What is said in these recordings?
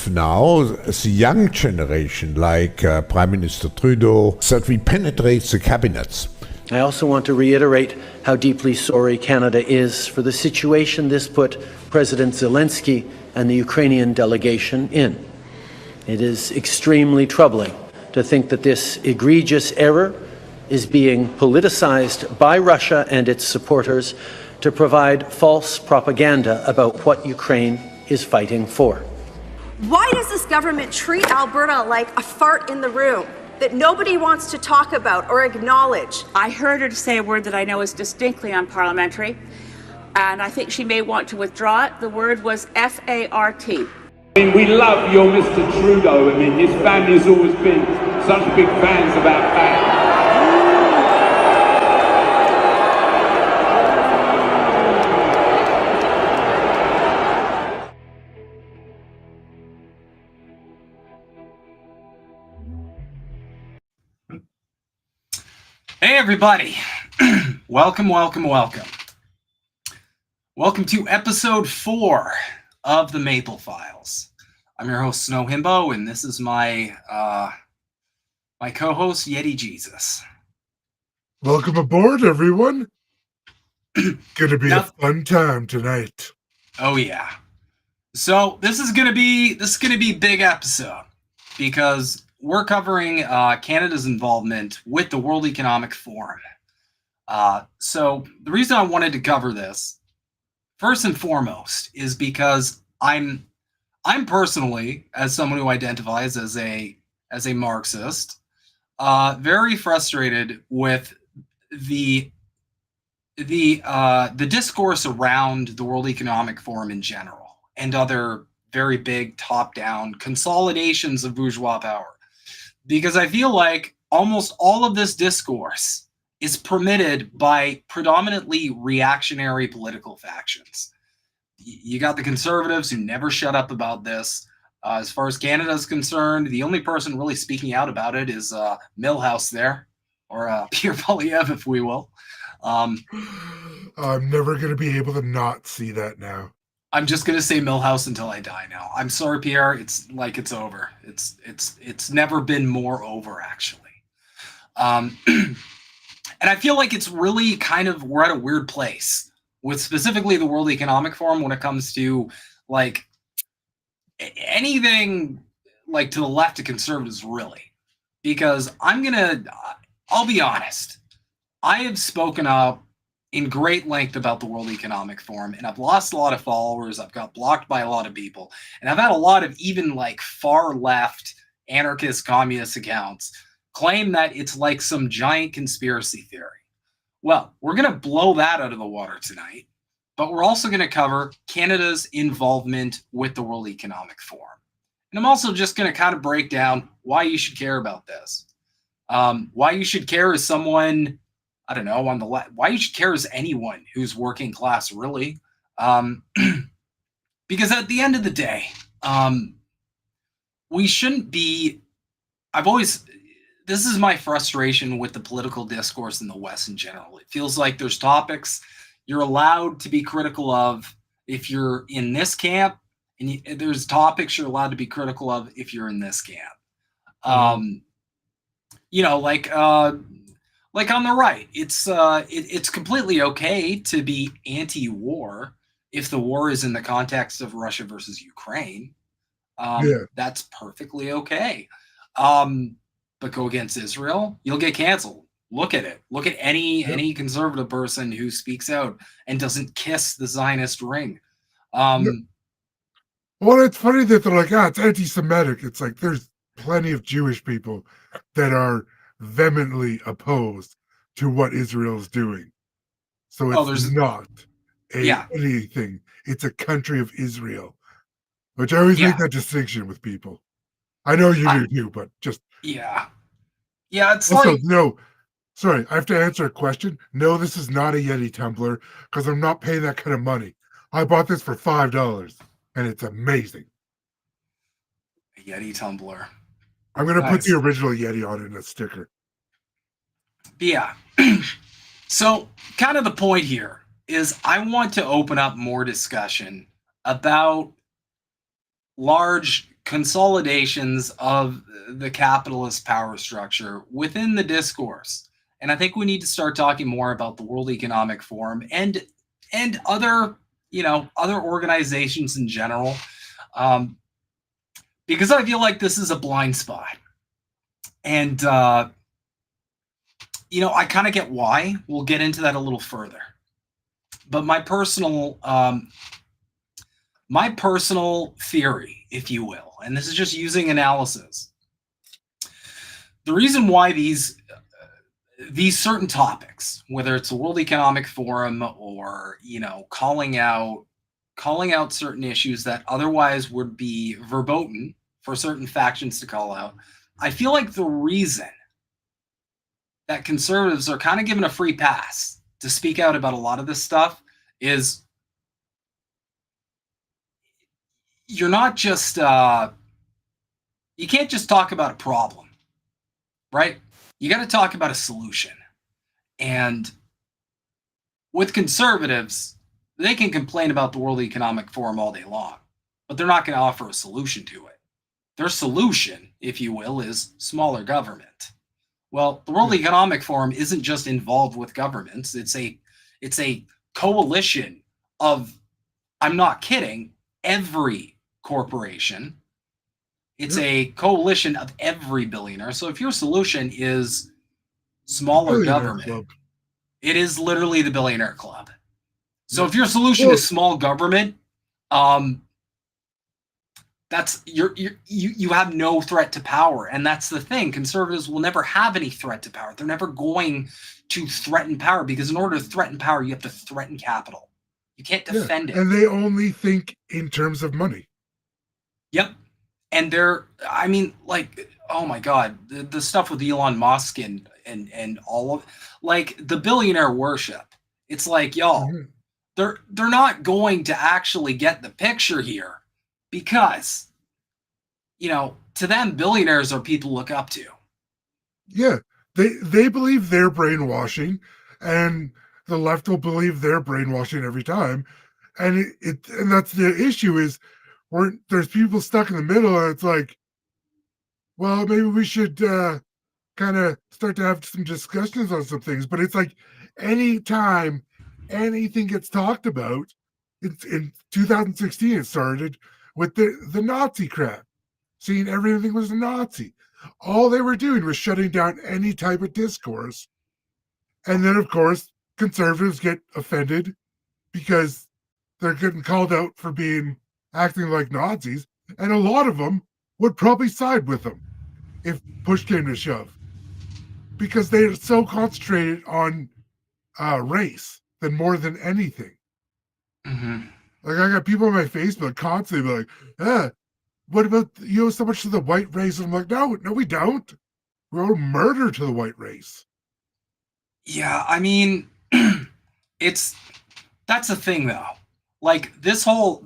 of now the young generation, like Prime Minister Trudeau, that we penetrate the cabinets. I also want to reiterate how deeply sorry Canada is for the situation this put President Zelensky and the Ukrainian delegation in. It is extremely troubling to think that this egregious error is being politicized by Russia and its supporters to provide false propaganda about what Ukraine is fighting for. Why does this government treat Alberta like a fart in the room that nobody wants to talk about or acknowledge? I heard her say a word that I know is distinctly unparliamentary, and I think she may want to withdraw it. The word was F-A-R-T. I mean, we love your Mr. Trudeau. I mean, his family has always been such big fans about that. Hey everybody, welcome. Welcome to episode 4 of the Maple Files. I'm your host, Snow Himbo, and this is my my co-host, Yeti Jesus. Welcome aboard, everyone. Gonna be a fun time tonight. Oh yeah. So this is gonna be a big episode because we're covering Canada's involvement with the World Economic Forum. So the reason I wanted to cover this, first and foremost, is because I'm personally, as someone who identifies as a Marxist, very frustrated with the discourse around the World Economic Forum in general and other very big top-down consolidations of bourgeois power. Because I feel like almost all of this discourse is permitted by predominantly reactionary political factions. You got the conservatives who never shut up about this. As far as Canada is concerned, the only person really speaking out about it is Milhouse there, or Pierre Poilievre, if we will. I'm never going to be able to not see that now. I'm just gonna say Milhouse until I die now. I'm sorry, Pierre. It's like it's over. It's never been more over, actually. And I feel like it's really we're at a weird place with specifically the World Economic Forum when it comes to like anything like to the left of conservatives, really. Because I'll be honest. I have spoken up in great length about the World Economic Forum, and I've lost a lot of followers. I've got blocked by a lot of people, and I've had a lot of even like far left anarchist communist accounts claim that it's like some giant conspiracy theory. Well, we're going to blow that out of the water tonight, but we're also going to cover Canada's involvement with the World Economic Forum. And I'm also just going to kind of break down why you should care about this. Why you should care as someone, I don't know, on the left, why you should care as anyone who's working class, really. Because at the end of the day, we shouldn't be, this is my frustration with the political discourse in the West in general. It feels like there's topics you're allowed to be critical of if you're in this camp, and there's topics you're allowed to be critical of if you're in this camp. You know, like on the right, it's completely okay to be anti-war if the war is in the context of Russia versus Ukraine. That's perfectly okay. But go against Israel, you'll get canceled. Look at it. Look at any conservative person who speaks out and doesn't kiss the Zionist ring. Well, it's funny that they're like, it's anti-Semitic. It's like there's plenty of Jewish people that are vehemently opposed to what Israel's doing. So it's not anything. It's a country of Israel, which I always make that distinction with people. I know you do too, but just... It's also, like... No, sorry, I have to answer a question. No, this is not a Yeti tumbler because I'm not paying that kind of money. I bought this for $5 and it's amazing. A Yeti tumbler. I'm going to put the original Yeti on it in a sticker. Yeah. So kind of the point here is I want to open up more discussion about large consolidations of the capitalist power structure within the discourse. And I think we need to start talking more about the World Economic Forum and other, other organizations in general, because I feel like this is a blind spot. And, I kind of get why. We'll get into that a little further. But my personal theory, if you will, and this is just using analysis, the reason why these certain topics, whether it's the World Economic Forum or, calling out certain issues that otherwise would be verboten for certain factions to call out, I feel like the reason that conservatives are kind of given a free pass to speak out about a lot of this stuff is you're not just, you can't just talk about a problem, right? You got to talk about a solution. And with conservatives, they can complain about the World Economic Forum all day long, but they're not going to offer a solution to it. Their solution, if you will, is smaller government. Well, the World Economic Forum isn't just involved with governments. It's a coalition of, I'm not kidding, every corporation. It's a coalition of every billionaire. So if your solution is smaller government, club. It is literally the billionaire club. So if your solution is small government, that's you have no threat to power. And that's the thing. Conservatives will never have any threat to power. They're never going to threaten power, because in order to threaten power, you have to threaten capital. You can't defend it. And they only think in terms of money. Yep. And oh my God, the stuff with Elon Musk and all of, like, the billionaire worship. It's like, y'all, they're not going to actually get the picture here, because, to them, billionaires are people to look up to. Yeah, they believe they're brainwashing, and the left will believe they're brainwashing every time. And and that's the issue, is there's people stuck in the middle, and it's like, well, maybe we should kind of start to have some discussions on some things. But it's like, anytime anything gets talked about, in 2016 it started with the Nazi crap, seeing everything was a Nazi. All they were doing was shutting down any type of discourse. And then, of course, conservatives get offended because they're getting called out for acting like Nazis. And a lot of them would probably side with them if push came to shove, because they're so concentrated on race than more than anything. Mm-hmm. Like, I got people on my Facebook constantly like, what about, so much to the white race? And I'm like, no, we don't. We're all murder to the white race. Yeah, I mean, that's the thing, though. Like, this whole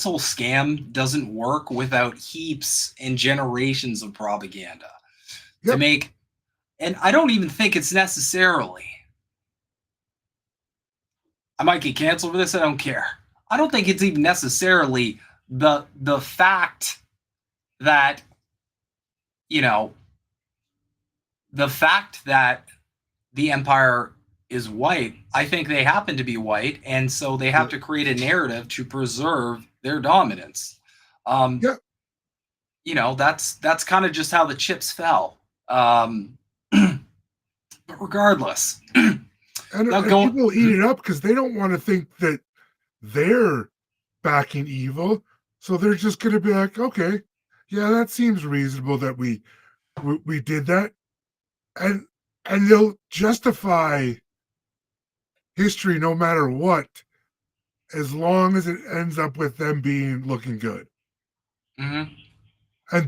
scam doesn't work without heaps and generations of propaganda to make, and I don't even think it's necessarily, I might get canceled for this, I don't care. I don't think it's even necessarily the fact that, the fact that the empire is white. I think they happen to be white, and so they have to create a narrative to preserve their dominance. That's kind of just how the chips fell. But regardless, and people eat it up because they don't want to think that they're backing evil, so they're just going to be like, okay, yeah, that seems reasonable that we did that, and they'll justify history no matter what, as long as it ends up with them looking good. Mm-hmm.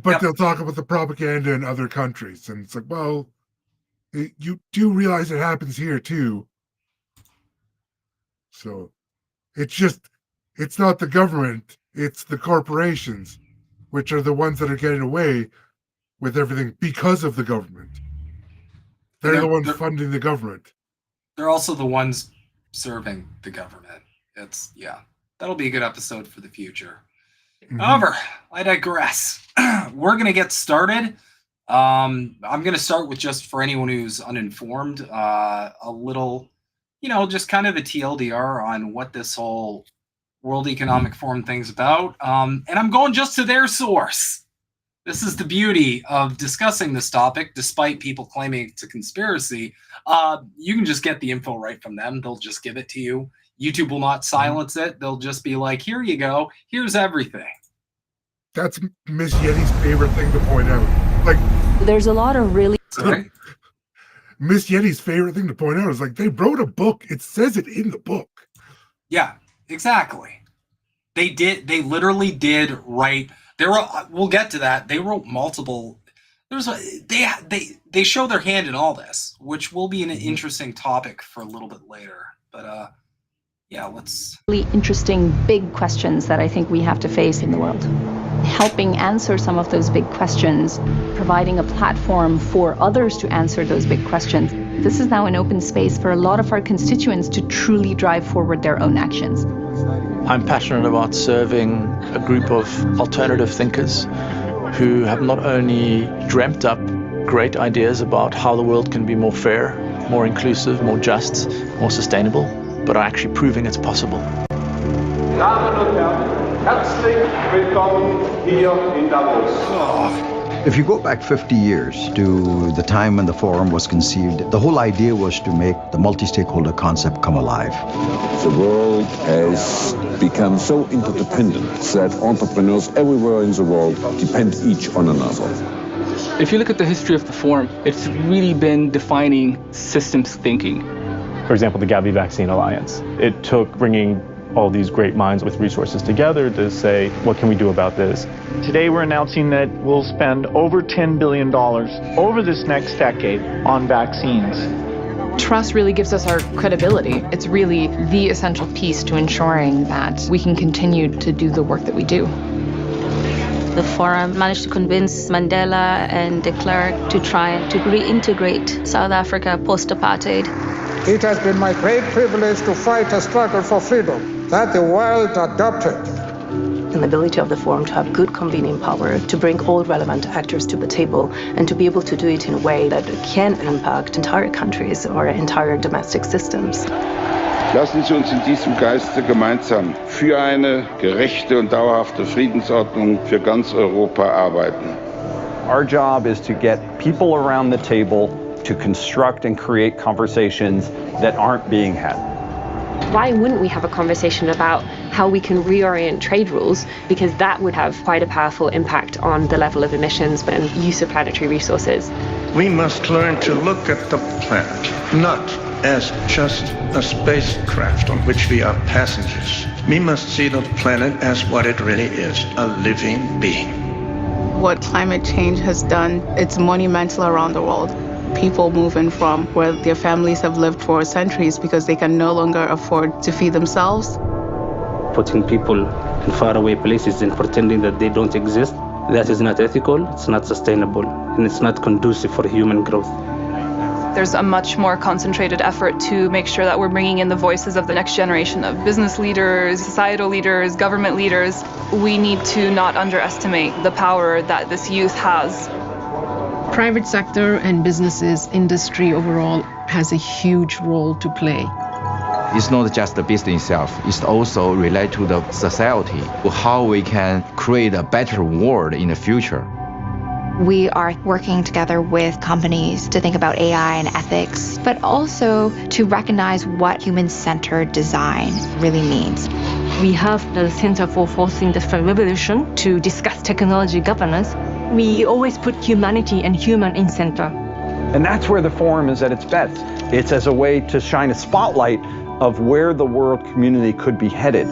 But they'll talk about the propaganda in other countries, and it's like, well, you do realize it happens here too. So it's not the government, it's the corporations, which are the ones that are getting away with everything because of the government. They're the ones funding the government. They're also the ones serving the government. That'll be a good episode for the future. However, I digress. We're going to get started. I'm going to start with, just for anyone who's uninformed, a little, just kind of the TLDR on what this whole World Economic Forum thing's about. And I'm going just to their source. This is the beauty of discussing this topic, despite people claiming it's a conspiracy. You can just get the info right from them. They'll just give it to you. YouTube will not silence it. They'll just be like, here you go. Here's everything. That's Miss Yeti's favorite thing to point out. Like, there's a lot of really... Sorry? Miss Yeti's favorite thing to point out is, like, they wrote a book. It says it in the book. Yeah. Exactly. They literally did write. We'll get to that. They wrote multiple. They show their hand in all this, which will be an interesting topic for a little bit later. But let's. Really interesting big questions that I think we have to face in the world. Helping answer some of those big questions, providing a platform for others to answer those big questions. This is now an open space for a lot of our constituents to truly drive forward their own actions. I'm passionate about serving a group of alternative thinkers who have not only dreamt up great ideas about how the world can be more fair, more inclusive, more just, more sustainable, but are actually proving it's possible. Damen und Herren, herzlich willkommen hier in Davos. If you go back 50 years to the time when the forum was conceived, the whole idea was to make the multi-stakeholder concept come alive. The world has become so interdependent that entrepreneurs everywhere in the world depend each on another. If you look at the history of the forum, it's really been defining systems thinking. For example, the Gavi Vaccine Alliance. It took bringing all these great minds with resources together to say, what can we do about this? Today we're announcing that we'll spend over $10 billion over this next decade on vaccines. Trust really gives us our credibility. It's really the essential piece to ensuring that we can continue to do the work that we do. The forum managed to convince Mandela and de Klerk to try to reintegrate South Africa post-apartheid. It has been my great privilege to fight a struggle for freedom that the world adopted. An ability of the forum to have good convening power, to bring all relevant actors to the table, and to be able to do it in a way that can impact entire countries or entire domestic systems. Lassen Sie uns in diesem Geiste gemeinsam für eine gerechte und dauerhafte Friedensordnung für ganz Europa arbeiten. Our job is to get people around the table to construct and create conversations that aren't being had. Why wouldn't we have a conversation about how we can reorient trade rules? Because that would have quite a powerful impact on the level of emissions and use of planetary resources. We must learn to look at the planet, not as just a spacecraft on which we are passengers. We must see the planet as what it really is, a living being. What climate change has done, it's monumental around the world. People moving from where their families have lived for centuries because they can no longer afford to feed themselves. Putting people in faraway places and pretending that they don't exist, that is not ethical, it's not sustainable, and it's not conducive for human growth. There's a much more concentrated effort to make sure that we're bringing in the voices of the next generation of business leaders, societal leaders, government leaders. We need to not underestimate the power that this youth has. Private sector and businesses, industry overall has a huge role to play. It's not just the business itself, it's also related to the society, how we can create a better world in the future. We are working together with companies to think about AI and ethics, but also to recognize what human-centered design really means. We have the Center for Fourth Industrial Revolution to discuss technology governance. We always put humanity and human in center. And that's where the forum is at its best. It's as a way to shine a spotlight of where the world community could be headed.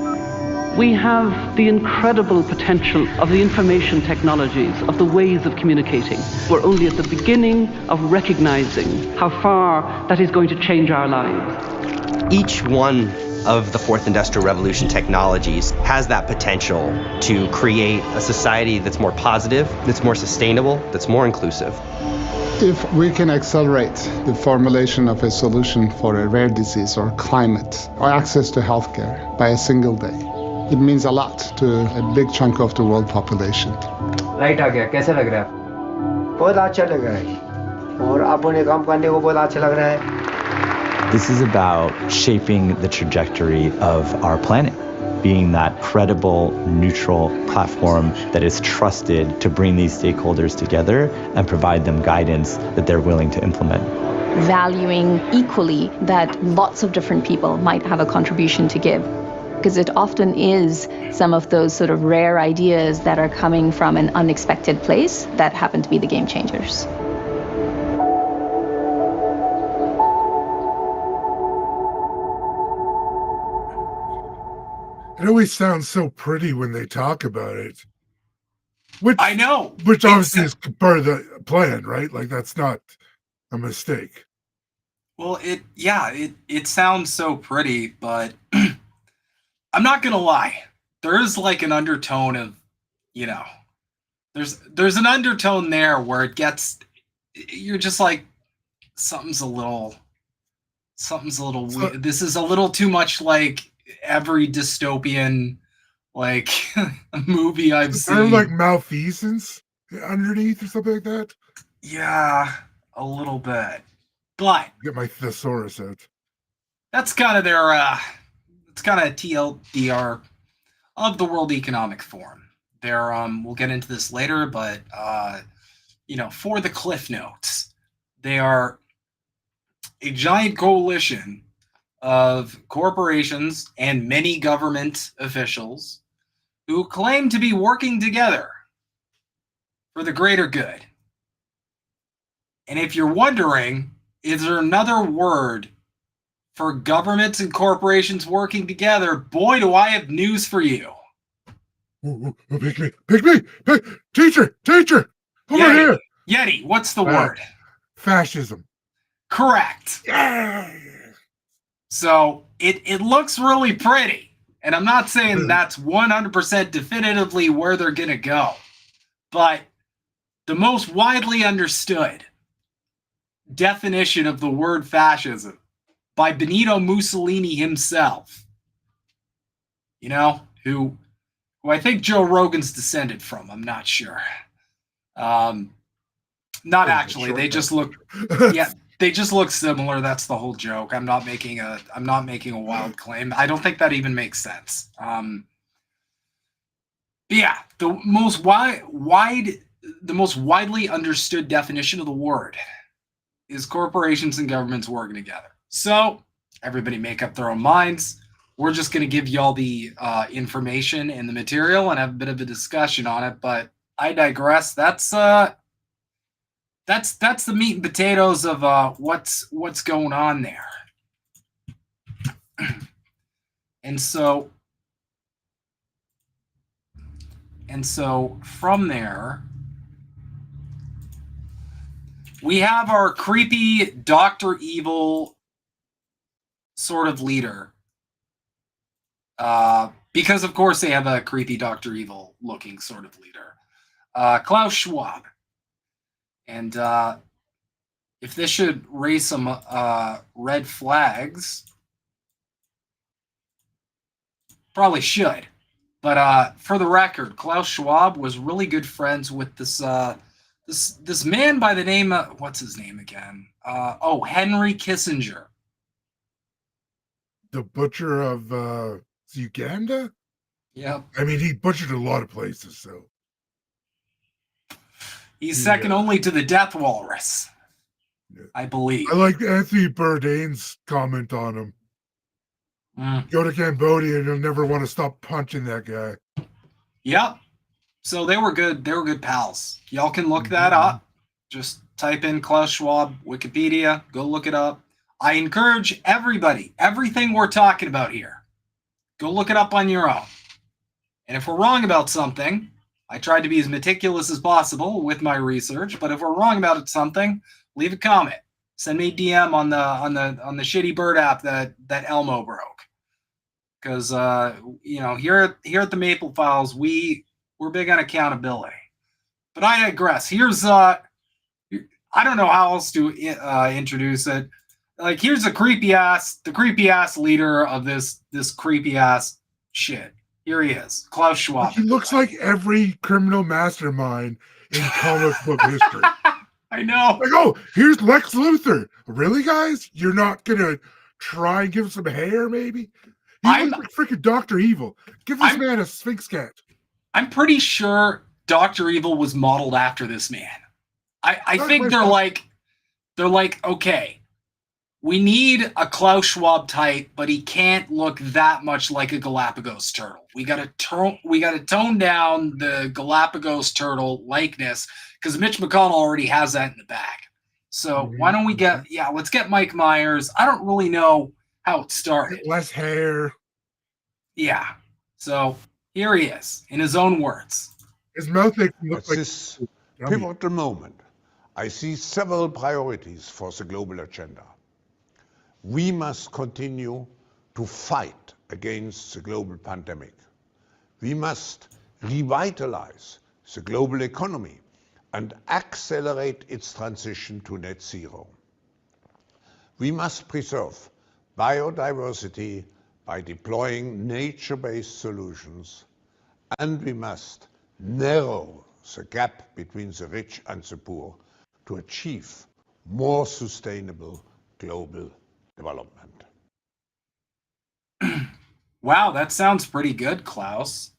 We have the incredible potential of the information technologies, of the ways of communicating. We're only at the beginning of recognizing how far that is going to change our lives. Each one of the Fourth Industrial Revolution technologies has that potential to create a society that's more positive, that's more sustainable, that's more inclusive. If we can accelerate the formulation of a solution for a rare disease or climate or access to healthcare by a single day, It means a lot to a big chunk of the world population. Right आ गया कैसा लग रहा है बहुत अच्छा लग रहा है और अपने काम करने को बहुत अच्छा लग रहा है This is about shaping the trajectory of our planet, being that credible, neutral platform that is trusted to bring these stakeholders together and provide them guidance that they're willing to implement. Valuing equally that lots of different people might have a contribution to give. Because it often is some of those sort of rare ideas that are coming from an unexpected place that happen to be the game changers. It always sounds so pretty when they talk about it. Which, I know. Which obviously is part of the plan, right? Like, that's not a mistake. Well, it sounds so pretty, but I'm not going to lie. There is like an undertone of, there's an undertone there where it gets, you're just like, something's a little weird. This is a little too much like every dystopian like movie I've seen. Kind of like malfeasance underneath or something like that. Yeah, a little bit. But get my thesaurus out. That's kind of their it's kind of TLDR of the World Economic Forum. They're we'll get into this later, but for the cliff notes, they are a giant coalition of corporations and many government officials who claim to be working together for the greater good. And if you're wondering, is there another word for governments and corporations working together? Boy, do I have news for you. Pick me! Teacher! Over here! Yeti, what's the word? Fascism. Correct. So it looks really pretty. And I'm not saying that's 100% definitively where they're going to go. But the most widely understood definition of the word fascism by Benito Mussolini himself, who I think Joe Rogan's descended from. I'm not sure. Not actually. They just look, they just look similar. That's the whole joke. I'm not making a wild claim. I don't think that even makes sense. The most widely understood definition of the word is corporations and governments working together. So everybody make up their own minds. We're just going to give you all the information and the material and have a bit of a discussion on it. But I digress. That's the meat and potatoes of what's going on there. And so from there, we have our creepy Dr. Evil sort of leader. Because, of course, they have a creepy Dr. Evil looking sort of leader. Klaus Schwab. And if this should raise some red flags, probably should. But for the record, Klaus Schwab was really good friends with this man by the name of, what's his name again? Henry Kissinger. The butcher of Uganda? Yep. I mean, he butchered a lot of places, so. He's second only to the Death Walrus, I believe. I like Anthony Bourdain's comment on him. Go to Cambodia and you'll never want to stop punching that guy. Yep. So they were good. They were good pals. Y'all can look that up. Just type in Klaus Schwab, Wikipedia, go look it up. I encourage everybody, everything we're talking about here, go look it up on your own. And if we're wrong about something, I tried to be as meticulous as possible with my research, but if we're wrong about something, leave a comment. Send me a DM on the shitty bird app that Elmo broke. Because here at the Maple Files, we're big on accountability. But I digress. Here's I don't know how else to introduce it. Like, here's the creepy ass leader of this creepy ass shit. Here he is, Klaus Schwab. He looks like every criminal mastermind in comic book history. I know. Like, oh, here's Lex Luthor. Really, guys? You're not gonna try and give him some hair, maybe? He looks like freaking Dr. Evil. Give this man a Sphinx cat. I'm pretty sure Dr. Evil was modeled after this man. I think they're like, okay, we need a Klaus Schwab type, but he can't look that much like a Galapagos turtle. We gotta tone down the Galapagos turtle likeness because Mitch McConnell already has that in the bag. So why don't we let's get Mike Myers. I don't really know how it started. Less hair. Yeah. So here he is, in his own words. His mouth looks At like this pivotal moment, I see several priorities for the global agenda. We must continue to fight against the global pandemic. We must revitalize the global economy and accelerate its transition to net zero. We must preserve biodiversity by deploying nature-based solutions, and we must narrow the gap between the rich and the poor to achieve more sustainable global development. Wow, that sounds pretty good, Klaus.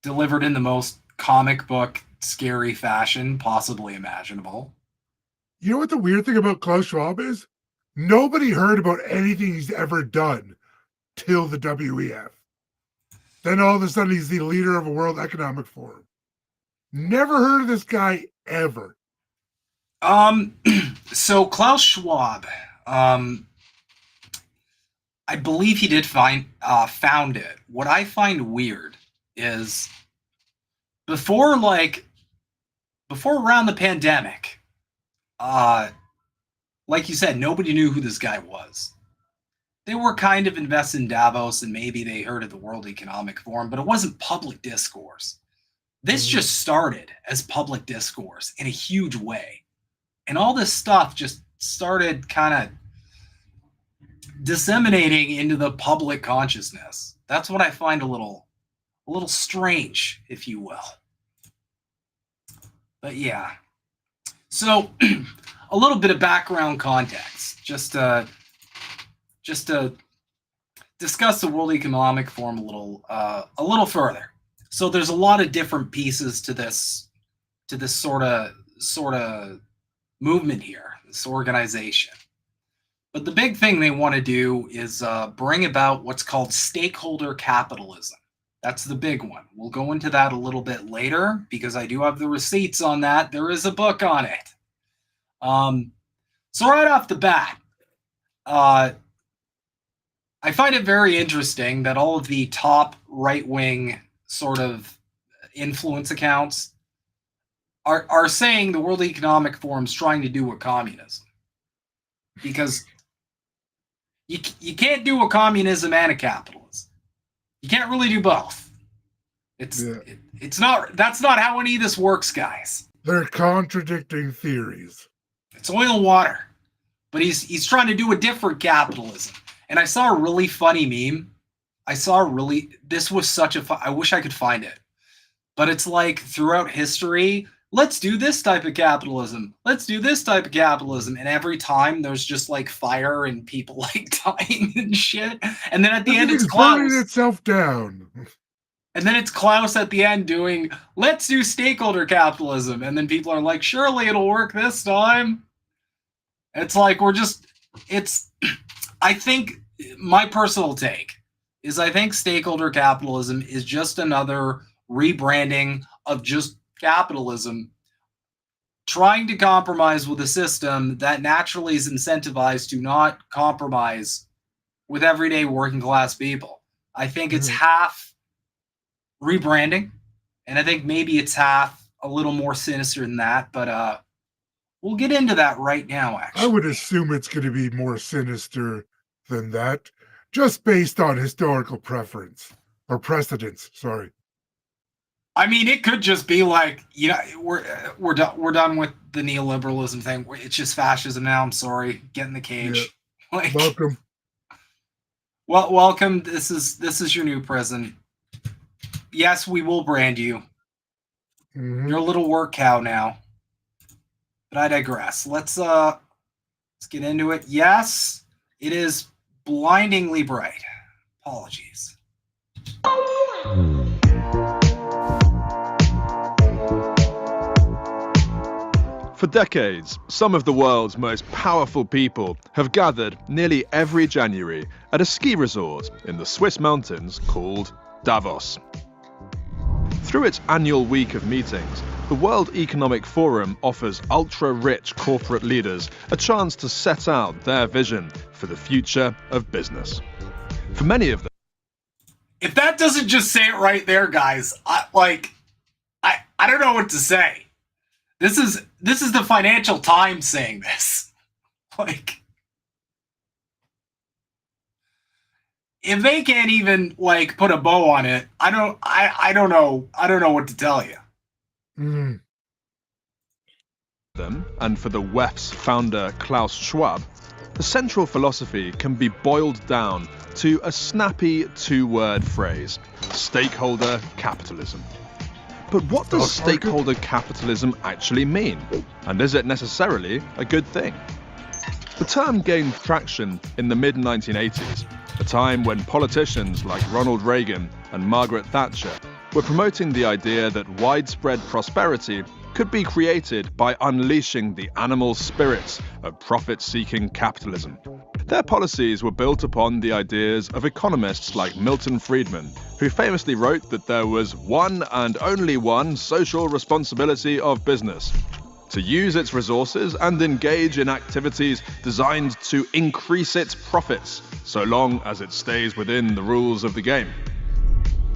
Delivered in the most comic book, scary fashion possibly imaginable. You know what the weird thing about Klaus Schwab is? Nobody heard about anything he's ever done till the WEF. Then all of a sudden he's the leader of a World Economic Forum. Never heard of this guy ever. So Klaus Schwab, I believe he did found it. What I find weird is before around the pandemic, like you said, nobody knew who this guy was. They were kind of invested in Davos and maybe they heard of the World Economic Forum, but it wasn't public discourse. This just started as public discourse in a huge way. And all this stuff just started kind of disseminating into the public consciousness. That's what I find a little strange, if you will. But yeah. So a little bit of background context, just to discuss the World Economic Forum a little further. So there's a lot of different pieces to this sort of movement here, this organization. But the big thing they want to do is bring about what's called stakeholder capitalism. That's the big one. We'll go into that a little bit later because I do have the receipts on that. There is a book on it. So right off the bat, I find it very interesting that all of the top right-wing sort of influence accounts are saying the World Economic Forum is trying to do a communism. Because you can't do a communism and a capitalism. You can't really do both. That's not how any of this works, guys. They're contradicting theories. It's oil and water. But he's trying to do a different capitalism. And I saw a really funny meme. This was such I wish I could find it. But it's like throughout history, let's do this type of capitalism. Let's do this type of capitalism. And every time there's just like fire and people like dying and shit. And then at the end it's Klaus. Burning itself down. And then it's Klaus at the end doing, let's do stakeholder capitalism. And then people are like, surely it'll work this time. It's like I think my personal take is I think stakeholder capitalism is just another rebranding of just capitalism, trying to compromise with a system that naturally is incentivized to not compromise with everyday working class people. I think it's half rebranding, and I think maybe it's half a little more sinister than that, but we'll get into that right now, actually. I would assume it's going to be more sinister than that, just based on historical preference or precedence. Sorry. I mean, it could just be like, we're done with the neoliberalism thing. It's just fascism now. I'm sorry. Get in the cage. Yeah. Welcome. Well, welcome. This is your new prison. yes, we will brand you. You're a little work cow now. But I digress. Let's get into it. Yes, it is blindingly bright. Apologies. For decades, some of the world's most powerful people have gathered nearly every January at a ski resort in the Swiss mountains called Davos. Through its annual week of meetings, the World Economic Forum offers ultra-rich corporate leaders a chance to set out their vision for the future of business. For many of them, if that doesn't just say it right there, guys, I don't know what to say. This is the Financial Times saying this. Like, if they can't even put a bow on it, I don't know what to tell you. Them, and for the WEF's founder Klaus Schwab, the central philosophy can be boiled down to a snappy two-word phrase: stakeholder capitalism. But what does stakeholder capitalism actually mean? And is it necessarily a good thing? The term gained traction in the mid-1980s, a time when politicians like Ronald Reagan and Margaret Thatcher were promoting the idea that widespread prosperity could be created by unleashing the animal spirits of profit-seeking capitalism. Their policies were built upon the ideas of economists like Milton Friedman, who famously wrote that there was one and only one social responsibility of business: to use its resources and engage in activities designed to increase its profits, so long as it stays within the rules of the game.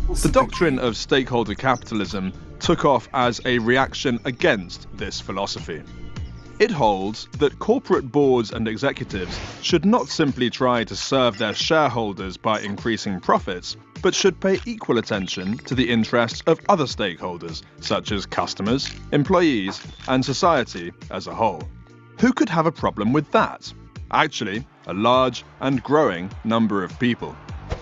The doctrine of stakeholder capitalism took off as a reaction against this philosophy. It holds that corporate boards and executives should not simply try to serve their shareholders by increasing profits, but should pay equal attention to the interests of other stakeholders, such as customers, employees, and society as a whole. Who could have a problem with that? Actually, a large and growing number of people.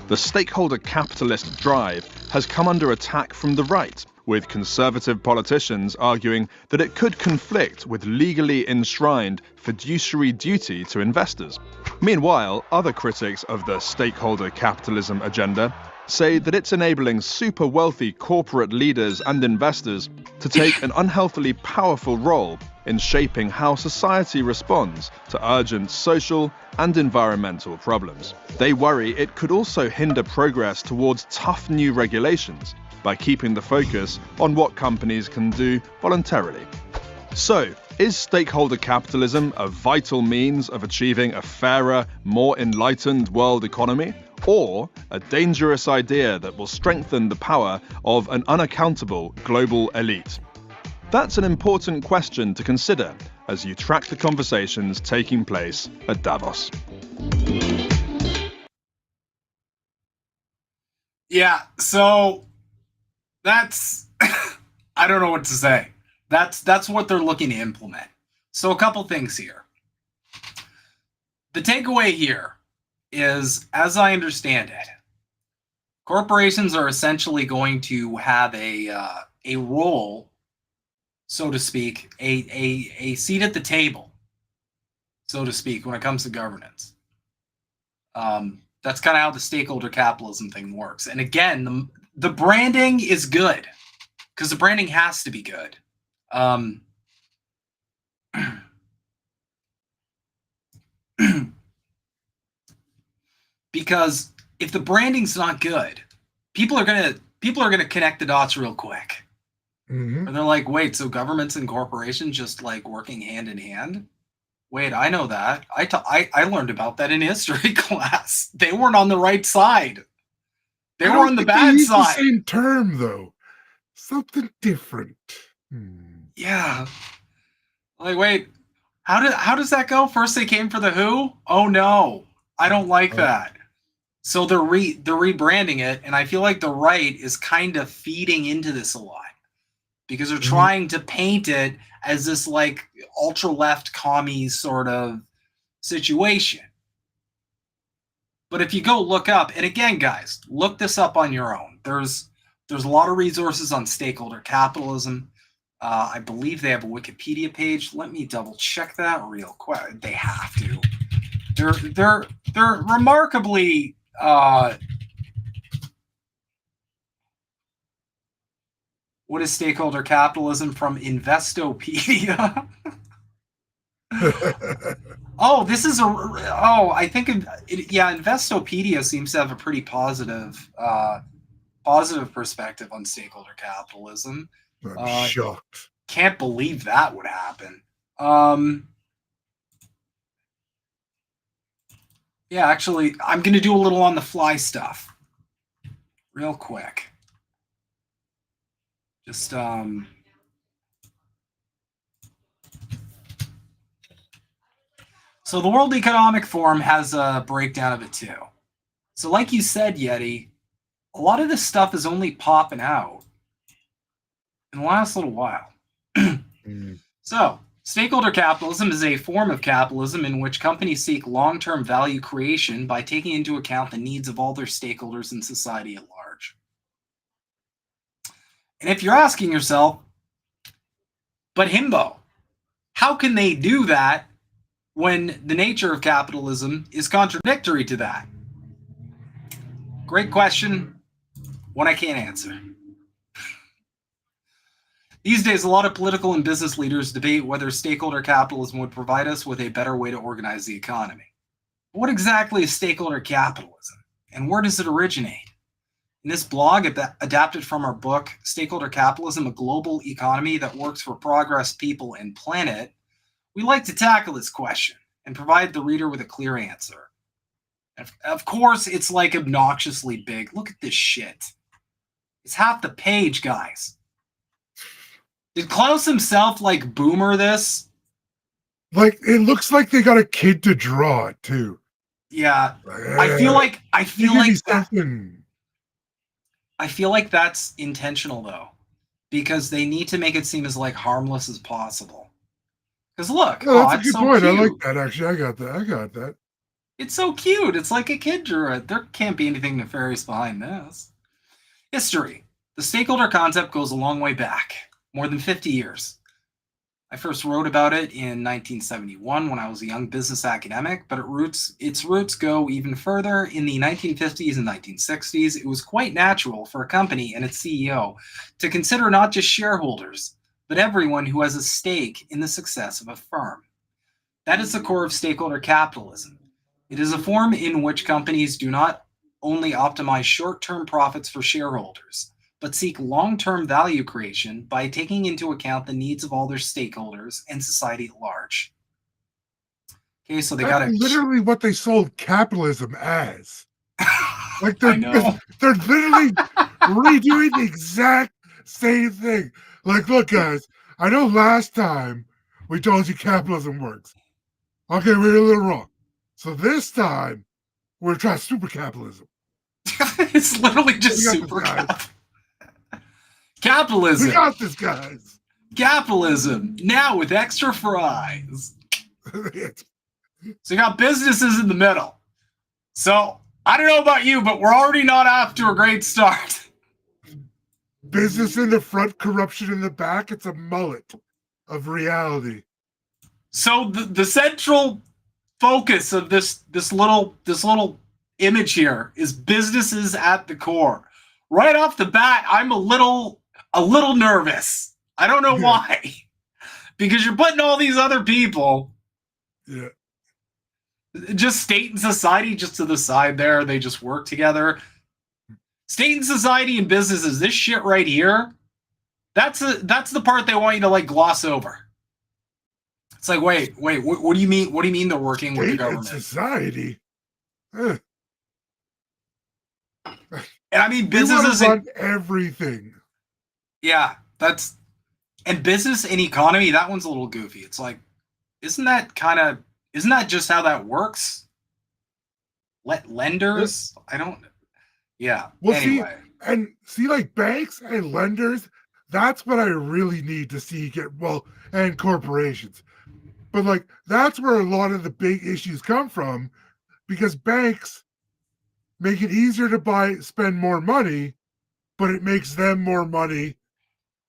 The stakeholder capitalist drive has come under attack from the right, with conservative politicians arguing that it could conflict with legally enshrined fiduciary duty to investors. Meanwhile, other critics of the stakeholder capitalism agenda say that it's enabling super wealthy corporate leaders and investors to take an unhealthily powerful role in shaping how society responds to urgent social and environmental problems. They worry it could also hinder progress towards tough new regulations by keeping the focus on what companies can do voluntarily. So, is stakeholder capitalism a vital means of achieving a fairer, more enlightened world economy, or a dangerous idea that will strengthen the power of an unaccountable global elite? That's an important question to consider as you track the conversations taking place at Davos. Yeah, so that's I don't know what to say. That's what they're looking to implement. So a couple things here. The takeaway here is, as I understand it, corporations are essentially going to have a role, so to speak, a seat at the table, so to speak, when it comes to governance. That's kind of how the stakeholder capitalism thing works. And again, the branding is good, because the branding has to be good. Because if the branding's not good, people are gonna connect the dots real quick. And they're like, wait, so governments and corporations just working hand in hand? Wait, I know that. I learned about that in history class. They weren't on the right side. They were on the bad side. The same term though. Something different. Yeah. Wait, how does that go? First they came for the who? Oh no, I don't like that. So they're rebranding it, and I feel like the right is kind of feeding into this a lot, because they're trying to paint it as this ultra left commie sort of situation. But if you go look up, and again, guys, look this up on your own. There's There's a lot of resources on stakeholder capitalism. I believe they have a Wikipedia page. Let me double check that real quick. They have to. They're remarkably what is stakeholder capitalism from Investopedia? Oh, this is I think Investopedia seems to have a pretty positive perspective on stakeholder capitalism. I'm shocked. Can't believe that would happen. Yeah, actually, I'm going to do a little on the fly stuff real quick. Just so the World Economic Forum has a breakdown of it too. So like you said, Yeti, a lot of this stuff is only popping out in the last little while. So, stakeholder capitalism is a form of capitalism in which companies seek long-term value creation by taking into account the needs of all their stakeholders in society at large. And if you're asking yourself, but Himbo, how can they do that when the nature of capitalism is contradictory to that? Great question, one I can't answer. These days, a lot of political and business leaders debate whether stakeholder capitalism would provide us with a better way to organize the economy. What exactly is stakeholder capitalism, and where does it originate? In this blog, adapted from our book, Stakeholder Capitalism, A Global Economy That Works for Progress, People, and Planet, we like to tackle this question and provide the reader with a clear answer. Of course, it's like obnoxiously big. Look at this shit. It's half the page, guys. Did Klaus himself like boomer this? Like, it looks like they got a kid to draw it too. Yeah. I feel like that's intentional though. Because they need to make it seem as like harmless as possible. Because look, that's a good so point. cute. I like that actually. I got that. It's so cute. It's like a kid drew it. There can't be anything nefarious behind this. History. The stakeholder concept goes a long way back. More than 50 years. I first wrote about it in 1971 when I was a young business academic, but its roots go even further. In the 1950s and 1960s, it was quite natural for a company and its CEO to consider not just shareholders, but everyone who has a stake in the success of a firm. That is the core of stakeholder capitalism. It is a form in which companies do not only optimize short-term profits for shareholders, but seek long-term value creation by taking into account the needs of all their stakeholders and society at large. Okay, so That's literally what they sold capitalism as. Like they're literally redoing the exact same thing. Like, look, guys, I know last time we told you capitalism works. Okay, we were a little wrong. So this time, we're trying super capitalism. It's literally just super capitalism. We got this, guys. Capitalism, now with extra fries. So you got businesses in the middle. So, I don't know about you, but we're already not off to a great start. Business in the front, corruption in the back. It's a mullet of reality. So the central focus of this little image here is businesses at the core. Right off the bat, I'm a little nervous. I don't know why. Because you're putting all these other people, just state and society just to the side there. They just work together. State and society and businesses, this shit right here, that's the part they want you to like gloss over. It's like, wait, what do you mean? What do you mean they're working with the government? Society. And I mean, businesses run everything. Yeah, and business and economy. That one's a little goofy. It's like, isn't that just how that works? Lenders, I don't. Yeah. Well, anyway, see, like banks and lenders. That's what I really need to see and corporations. But like that's where a lot of the big issues come from, because banks make it easier to spend more money, but it makes them more money.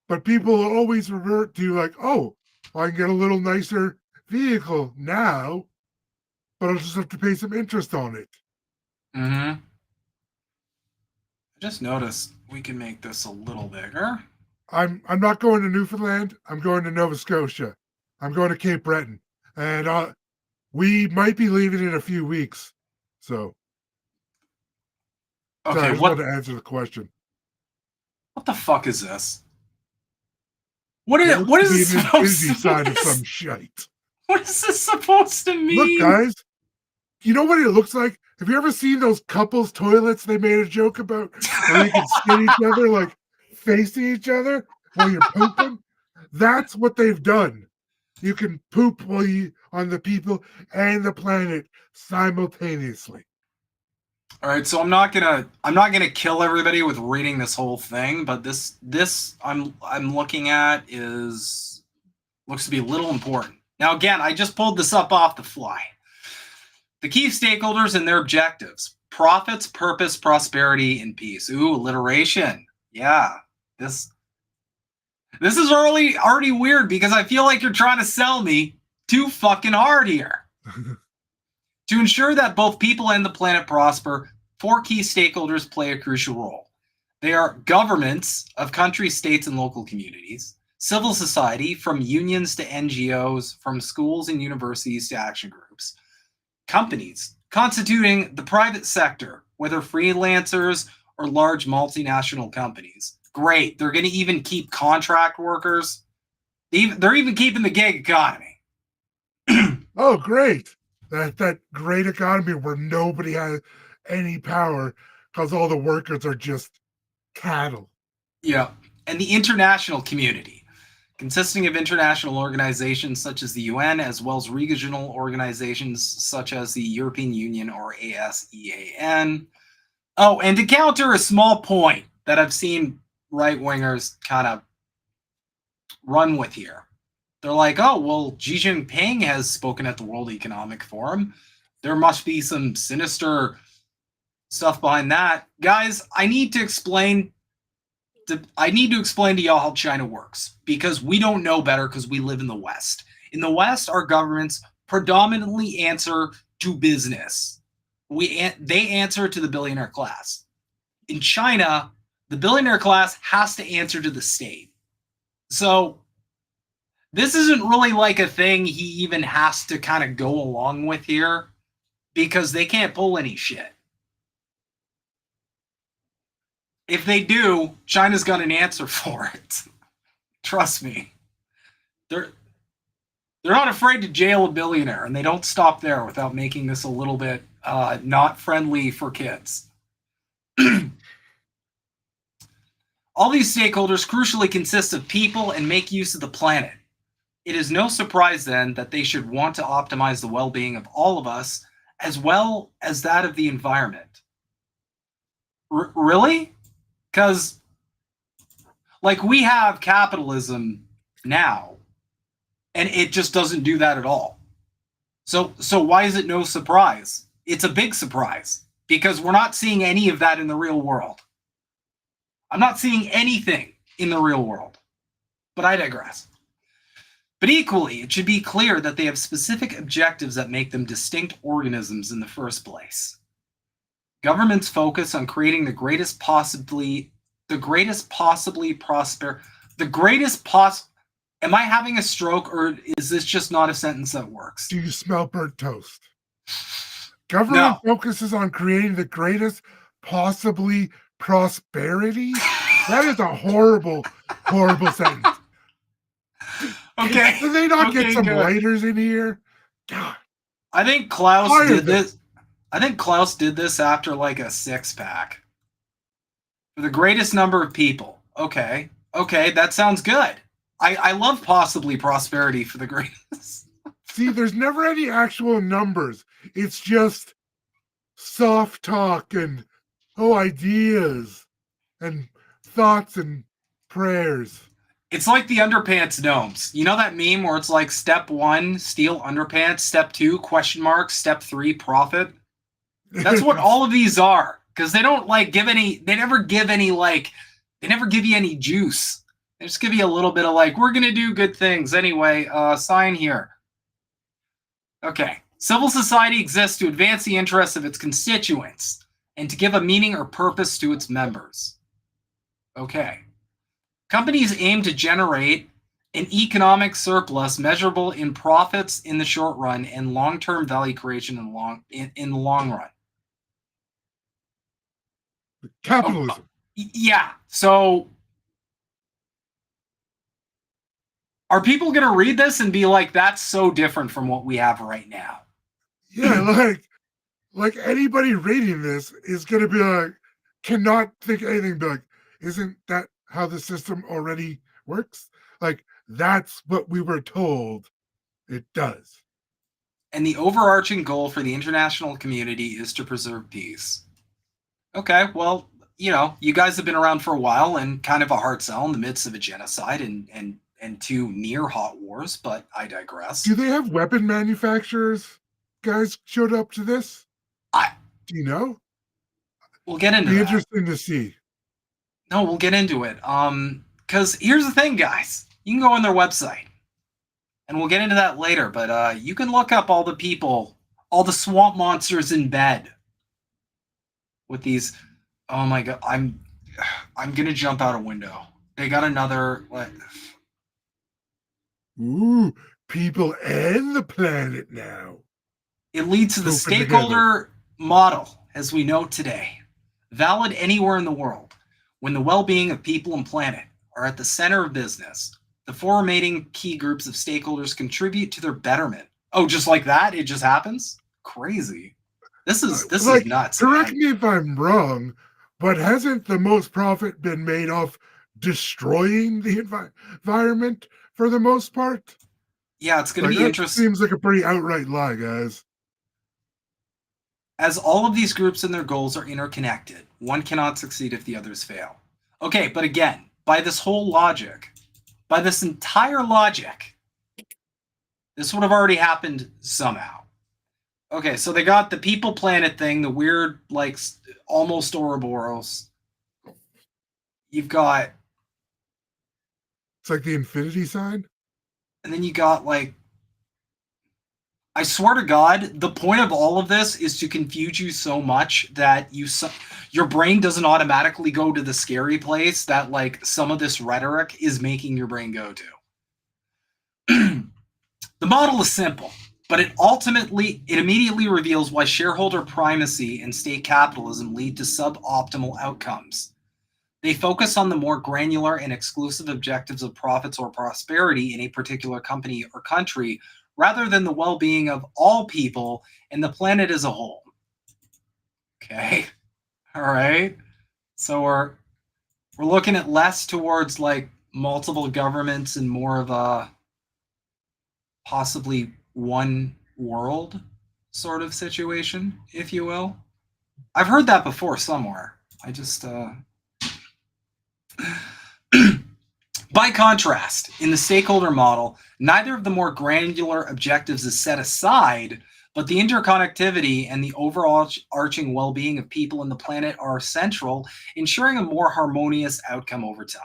But people always revert to like, oh, I can get a little nicer vehicle now, but I'll just have to pay some interest on it. Mm-hmm. I just noticed we can make this a little bigger. I'm not going to Newfoundland. I'm going to Nova Scotia. I'm going to Cape Breton, and we might be leaving in a few weeks. So, okay, sorry, I just wanted to answer the question. What the fuck is this? What is this supposed to side of some shite? What is this supposed to mean? Look, guys, you know what it looks like? Have you ever seen those couples toilets they made a joke about where you can sit each other like facing each other while you're pooping? That's what they've done. You can poop while you on the people and the planet simultaneously. All right, so I'm not gonna kill everybody with reading this whole thing, but this I'm looking at looks to be a little important. Now again, I just pulled this up off the fly. The key stakeholders and their objectives: profits, purpose, prosperity, and peace. Ooh, alliteration. Yeah, this is already weird because I feel like you're trying to sell me too fucking hard here. To ensure that both people and the planet prosper, 4 key stakeholders play a crucial role. They are governments of countries, states, and local communities, civil society, from unions to NGOs, from schools and universities to action groups, companies constituting the private sector, whether freelancers or large multinational companies. Great. They're going to even keep contract workers. They're even keeping the gig economy. Oh, great. That great economy where nobody has any power because all the workers are just cattle. Yeah. And the international community, consisting of international organizations such as the UN, as well as regional organizations such as the European Union or ASEAN. Oh, and to counter a small point that I've seen right-wingers kind of run with here. They're like, oh, well, Xi Jinping has spoken at the World Economic Forum. There must be some sinister stuff behind that. Guys, I need to explain to y'all how China works, because we don't know better because we live in the West. In the West, our governments predominantly answer to business. They answer to the billionaire class. In China, the billionaire class has to answer to the state. So this isn't really like a thing he even has to kind of go along with here, because they can't pull any shit. If they do, China's got an answer for it. Trust me. They're not afraid to jail a billionaire, and they don't stop there without making this a little bit not friendly for kids. All these stakeholders crucially consist of people and make use of the planet. It is no surprise then that they should want to optimize the well-being of all of us as well as that of the environment. Really? Because, like, we have capitalism now, and it just doesn't do that at all. So why is it no surprise? It's a big surprise, because we're not seeing any of that in the real world. I'm not seeing anything in the real world, but I digress. But equally, it should be clear that they have specific objectives that make them distinct organisms in the first place. Governments focus on creating the greatest possibly prosper. Am I having a stroke, or is this just not a sentence that works? Do you smell burnt toast? Government focuses on creating the greatest possibly prosperity? That is a horrible, horrible sentence. Okay. Did they not get some lighters in here? God. I think Klaus did this. I think Klaus did this after like a 6-pack. For the greatest number of people. Okay, that sounds good. I love possibly prosperity for the greatest. See, there's never any actual numbers. It's just soft talk and ideas and thoughts and prayers. It's like the underpants gnomes. You know that meme where it's like step 1, steal underpants, step 2, question mark, step 3, profit? That's what all of these are. Because they don't like they never give any like They never give you any juice. They just give you a little bit of like, we're going to do good things. Anyway, sign here. Okay. Civil society exists to advance the interests of its constituents and to give a meaning or purpose to its members. Okay. Companies aim to generate an economic surplus measurable in profits in the short run and long-term value creation in the long run. Capitalism. Yeah. So are people going to read this and be like, that's so different from what we have right now? Yeah, like anybody reading this is going to be like, cannot think anything, be like, isn't that how the system already works? Like, that's what we were told it does. And the overarching goal for the international community is to preserve peace. Okay, well, you know, you guys have been around for a while and kind of a hard sell in the midst of a genocide and two near hot wars, but I digress. Do they have weapon manufacturers guys showed up to this? Do you know? We'll get into that. Interesting to see. No, we'll get into it. Because here's the thing, guys. You can go on their website, and we'll get into that later, but you can look up all the people, all the swamp monsters in bed with these. Oh my god, I'm gonna jump out a window. They got another what? Ooh, people and the planet now. It leads to the stakeholder model, as we know today, valid anywhere in the world. When the well-being of people and planet are at the center of business, the four remaining key groups of stakeholders contribute to their betterment. Oh, just like that? It just happens? Crazy. This is nuts. Correct me if I'm wrong, but hasn't the most profit been made off destroying the environment for the most part? Yeah, it's going to be interesting. Seems like a pretty outright lie, guys. As all of these groups and their goals are interconnected, one cannot succeed if the others fail. Okay, but again, by this whole logic, by this entire logic, this would have already happened somehow. Okay, so they got the people planet thing, the weird, like, almost Ouroboros. You've got... It's like the infinity sign? And then you got, like... I swear to God, the point of all of this is to confuse you so much that your brain doesn't automatically go to the scary place that, like, some of this rhetoric is making your brain go to. The model is simple, but it immediately reveals why shareholder primacy and state capitalism lead to suboptimal outcomes. They focus on the more granular and exclusive objectives of profits or prosperity in a particular company or country, rather than the well-being of all people and the planet as a whole. Okay, all right. So we're looking at less towards like multiple governments and more of a possibly one world sort of situation, if you will. I've heard that before somewhere. I just By contrast, in the stakeholder model, neither of the more granular objectives is set aside, but the interconnectivity and the overarching well-being of people and the planet are central, ensuring a more harmonious outcome over time.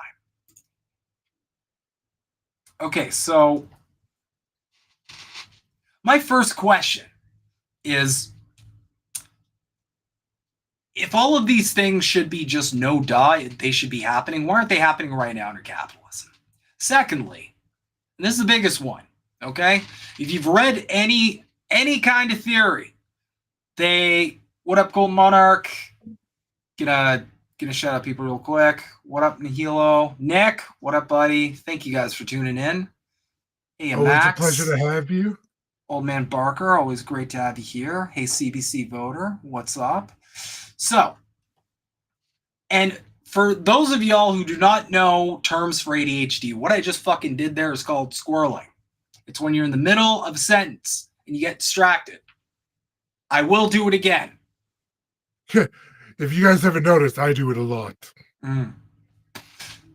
Okay, so my first question is, if all of these things should be just no duh, they should be happening, why aren't they happening right now under capitalism? Secondly, and this is the biggest one, okay? If you've read any kind of theory, what up, Gold Monarch? Gonna shout out people real quick. What up, Nihilo? Nick, what up, buddy? Thank you guys for tuning in. Hey, Max. It's a pleasure to have you. Old Man Barker, always great to have you here. Hey, CBC voter, what's up? So, and for those of y'all who do not know terms for ADHD, what I just fucking did there is called squirreling. It's when you're in the middle of a sentence and you get distracted. I will do it again. If you guys haven't noticed, I do it a lot.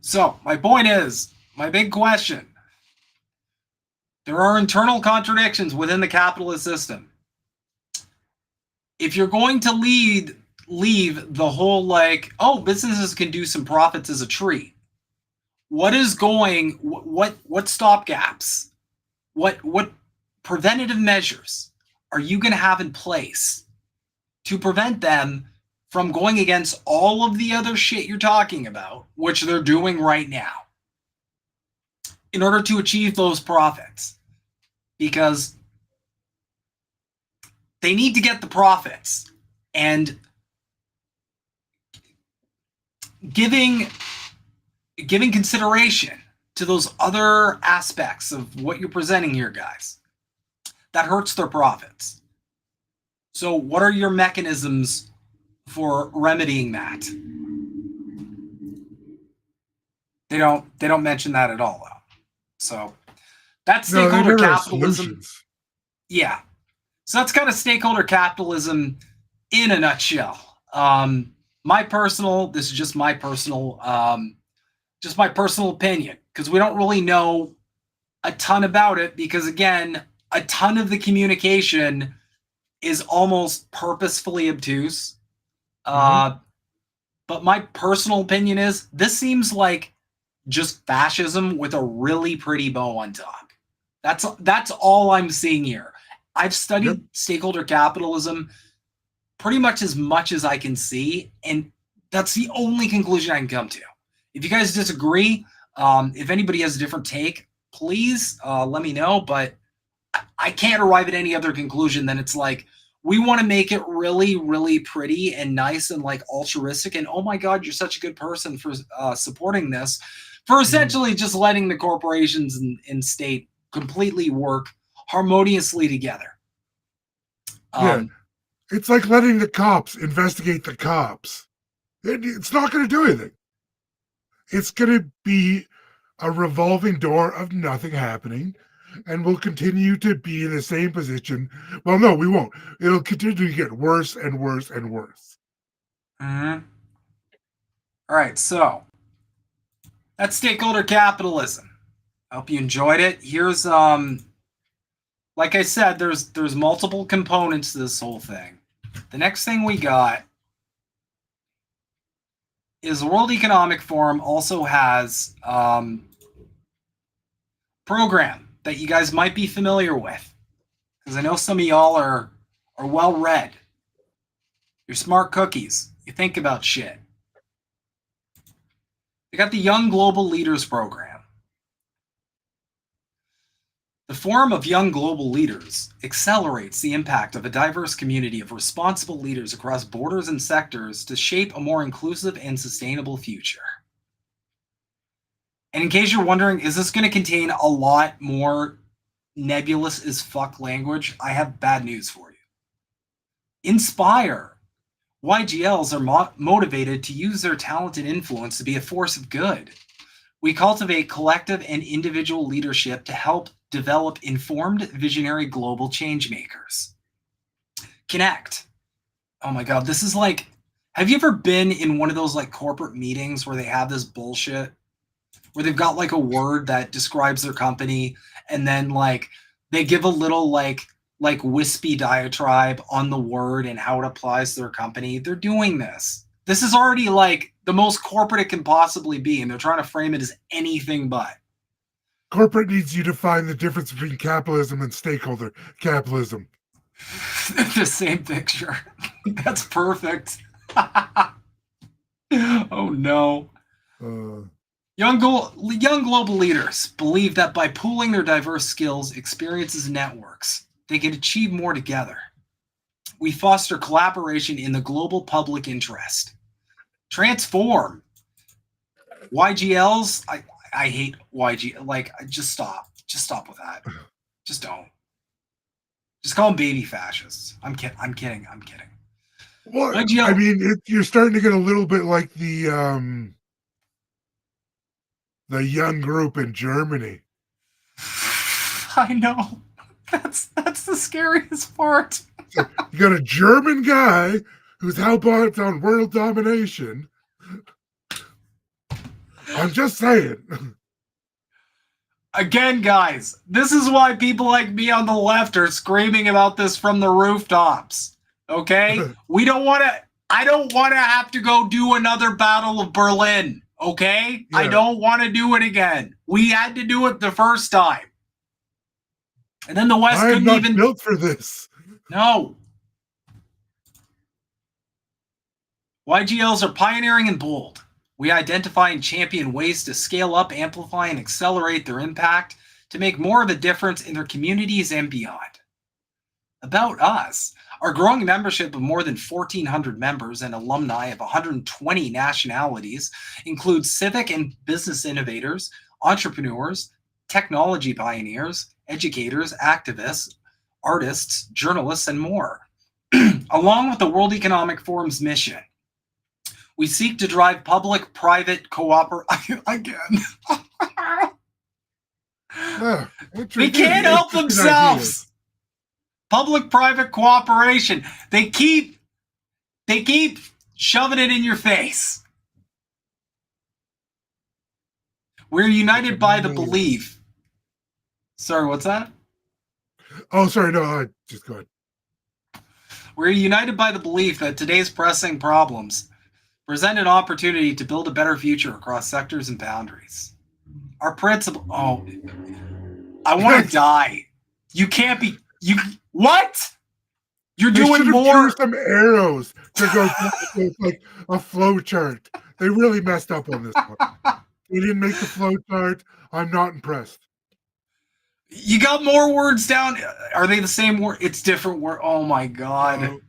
So, my point is, my big question, there are internal contradictions within the capitalist system. If you're going to lead leave the whole like, oh, businesses can do some profits as a treat. What is going, what stop gaps, what preventative measures are you going to have in place to prevent them from going against all of the other shit you're talking about, which they're doing right now, in order to achieve those profits? Because they need to get the profits, and giving consideration to those other aspects of what you're presenting here, guys, that hurts their profits. So what are your mechanisms for remedying that? They don't mention that at all, though. So that's stakeholder capitalism. Yeah. So that's kind of stakeholder capitalism in a nutshell. This is just my personal opinion, because we don't really know a ton about it, because again, a ton of the communication is almost purposefully obtuse. But my personal opinion is this seems like just fascism with a really pretty bow on top. That's all I'm seeing here. I've studied stakeholder capitalism pretty much as I can see, and that's the only conclusion I can come to. If you guys disagree, if anybody has a different take, please let me know, but I can't arrive at any other conclusion than it's like, we want to make it really, really pretty and nice and like altruistic, and oh my God, you're such a good person for supporting this, for essentially just letting the corporations and state completely work harmoniously together. It's like letting the cops investigate the cops. It's not going to do anything. It's going to be a revolving door of nothing happening, and we'll continue to be in the same position. Well, no, we won't. It'll continue to get worse and worse and worse. All right, so that's stakeholder capitalism. I hope you enjoyed it. Here's like I said, there's multiple components to this whole thing. The next thing we got is the World Economic Forum also has program that you guys might be familiar with, because I know some of y'all are well read. You're smart cookies. You think about shit. They got the Young Global Leaders program. The Forum of Young Global Leaders accelerates the impact of a diverse community of responsible leaders across borders and sectors to shape a more inclusive and sustainable future. And in case you're wondering, is this going to contain a lot more nebulous as fuck language? I have bad news for you. Inspire. YGLs are motivated to use their talent and influence to be a force of good. We cultivate collective and individual leadership to help develop informed, visionary global change makers. Connect. Oh my God, this is like, have you ever been in one of those like corporate meetings where they have this bullshit, where they've got like a word that describes their company, and then like they give a little like wispy diatribe on the word and how it applies to their company? They're doing this. This is already like the most corporate it can possibly be, and they're trying to frame it as anything but. Corporate needs you to find the difference between capitalism and stakeholder capitalism. The same picture. That's perfect. Oh no. Young global leaders believe that by pooling their diverse skills, experiences, and networks, they can achieve more together. We foster collaboration in the global public interest. Transform. YGLs, I hate YG. Like, just stop. Just stop with that. Just don't. Just call them baby fascists. I'm kidding. Well, YGL, I mean, you're starting to get a little bit like the young group in Germany. I know. That's the scariest part. You got a German guy who's hell-bent on world domination. I'm just saying. Again, guys, this is why people like me on the left are screaming about this from the rooftops. Okay? We don't want to... I don't want to have to go do another Battle of Berlin, okay? Yeah. I don't want to do it again. We had to do it the first time. And then the West I am couldn't not even... built for this. No. YGLs are pioneering and bold. We identify and champion ways to scale up, amplify, and accelerate their impact to make more of a difference in their communities and beyond. About us, our growing membership of more than 1,400 members and alumni of 120 nationalities includes civic and business innovators, entrepreneurs, technology pioneers, educators, activists, artists, journalists, and more. Along with the World Economic Forum's mission, we seek to drive public-private cooperation again. They can't help themselves. Public-private cooperation. They keep shoving it in your face. We're united by the belief. Sorry, what's that? Oh, sorry. No, just go ahead. We're united by the belief that today's pressing problems present an opportunity to build a better future across sectors and boundaries. Our principle... Oh, I want to die. You can't be... What? You're doing more... Used some arrows to go like a flow chart. They really messed up on this one. They didn't make the flow chart. I'm not impressed. You got more words down. Are they the same word? It's different word. Oh my God.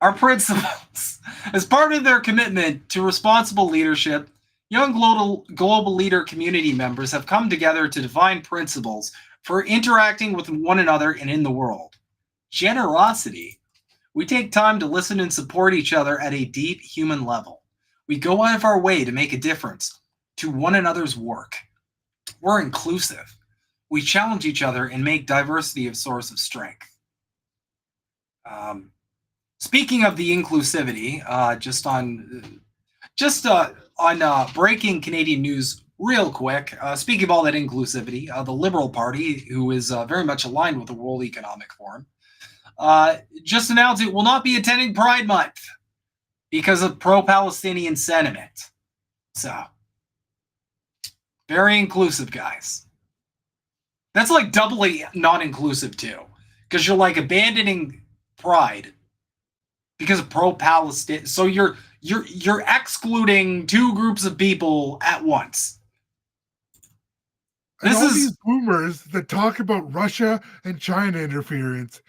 Our principles. As part of their commitment to responsible leadership, young global leader community members have come together to define principles for interacting with one another and in the world. Generosity. We take time to listen and support each other at a deep human level. We go out of our way to make a difference to one another's work. We're inclusive. We challenge each other and make diversity a source of strength. Speaking of the inclusivity, just on breaking Canadian news real quick, speaking of all that inclusivity, the Liberal Party, who is very much aligned with the World Economic Forum, just announced it will not be attending Pride Month because of pro-Palestinian sentiment. So, very inclusive, guys. That's like doubly non-inclusive too, because you're like abandoning Pride because of pro-Palestine. So you're excluding two groups of people at once. And all these boomers that talk about Russia and China interference,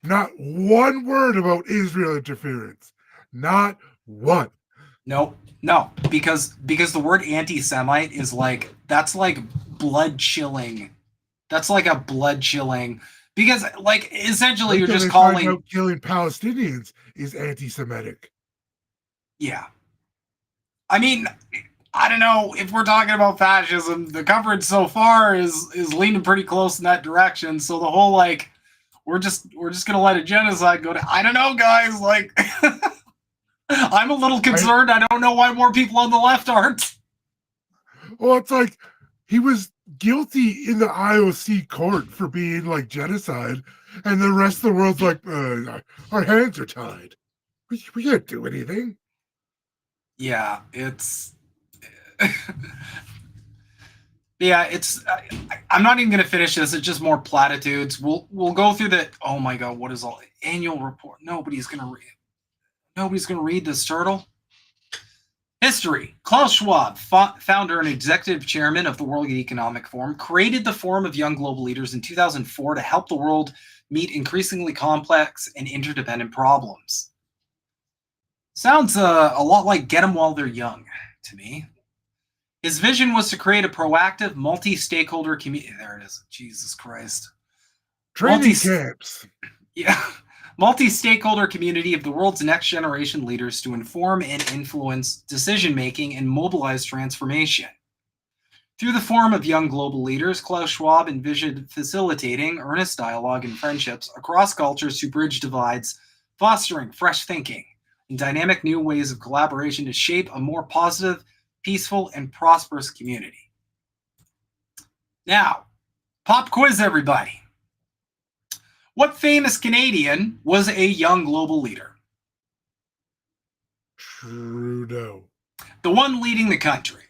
not one word about Israel interference. Not one. No, because the word anti-Semite is like, that's like blood chilling. That's like a blood chilling, because like essentially you're just calling killing Palestinians is anti-Semitic. Yeah. I mean, I don't know if we're talking about fascism. The coverage so far is leaning pretty close in that direction. So the whole like, we're just gonna let a genocide go to. I don't know, guys. Like, I'm a little concerned. I don't know why more people on the left aren't. Well, it's like he was guilty in the IOC court for being like genocide, and the rest of the world's like, our hands are tied. We can't do anything. Yeah, it's. Yeah, it's. I'm not even gonna finish this. It's just more platitudes. We'll go through the. Oh my God, what is all annual report? Nobody's gonna read this, turtle. History. Klaus Schwab, founder and executive chairman of the World Economic Forum, created the Forum of Young Global Leaders in 2004 to help the world meet increasingly complex and interdependent problems. Sounds a lot like get them while they're young to me. His vision was to create a proactive, multi-stakeholder community. There it is. Jesus Christ. Training camps. Yeah. Multi-stakeholder community of the world's next generation leaders to inform and influence decision-making and mobilize transformation. Through the Forum of Young Global Leaders, Klaus Schwab envisioned facilitating earnest dialogue and friendships across cultures to bridge divides, fostering fresh thinking and dynamic new ways of collaboration to shape a more positive, peaceful, and prosperous community. Now, pop quiz, everybody. What famous Canadian was a young global leader? Trudeau. The one leading the country.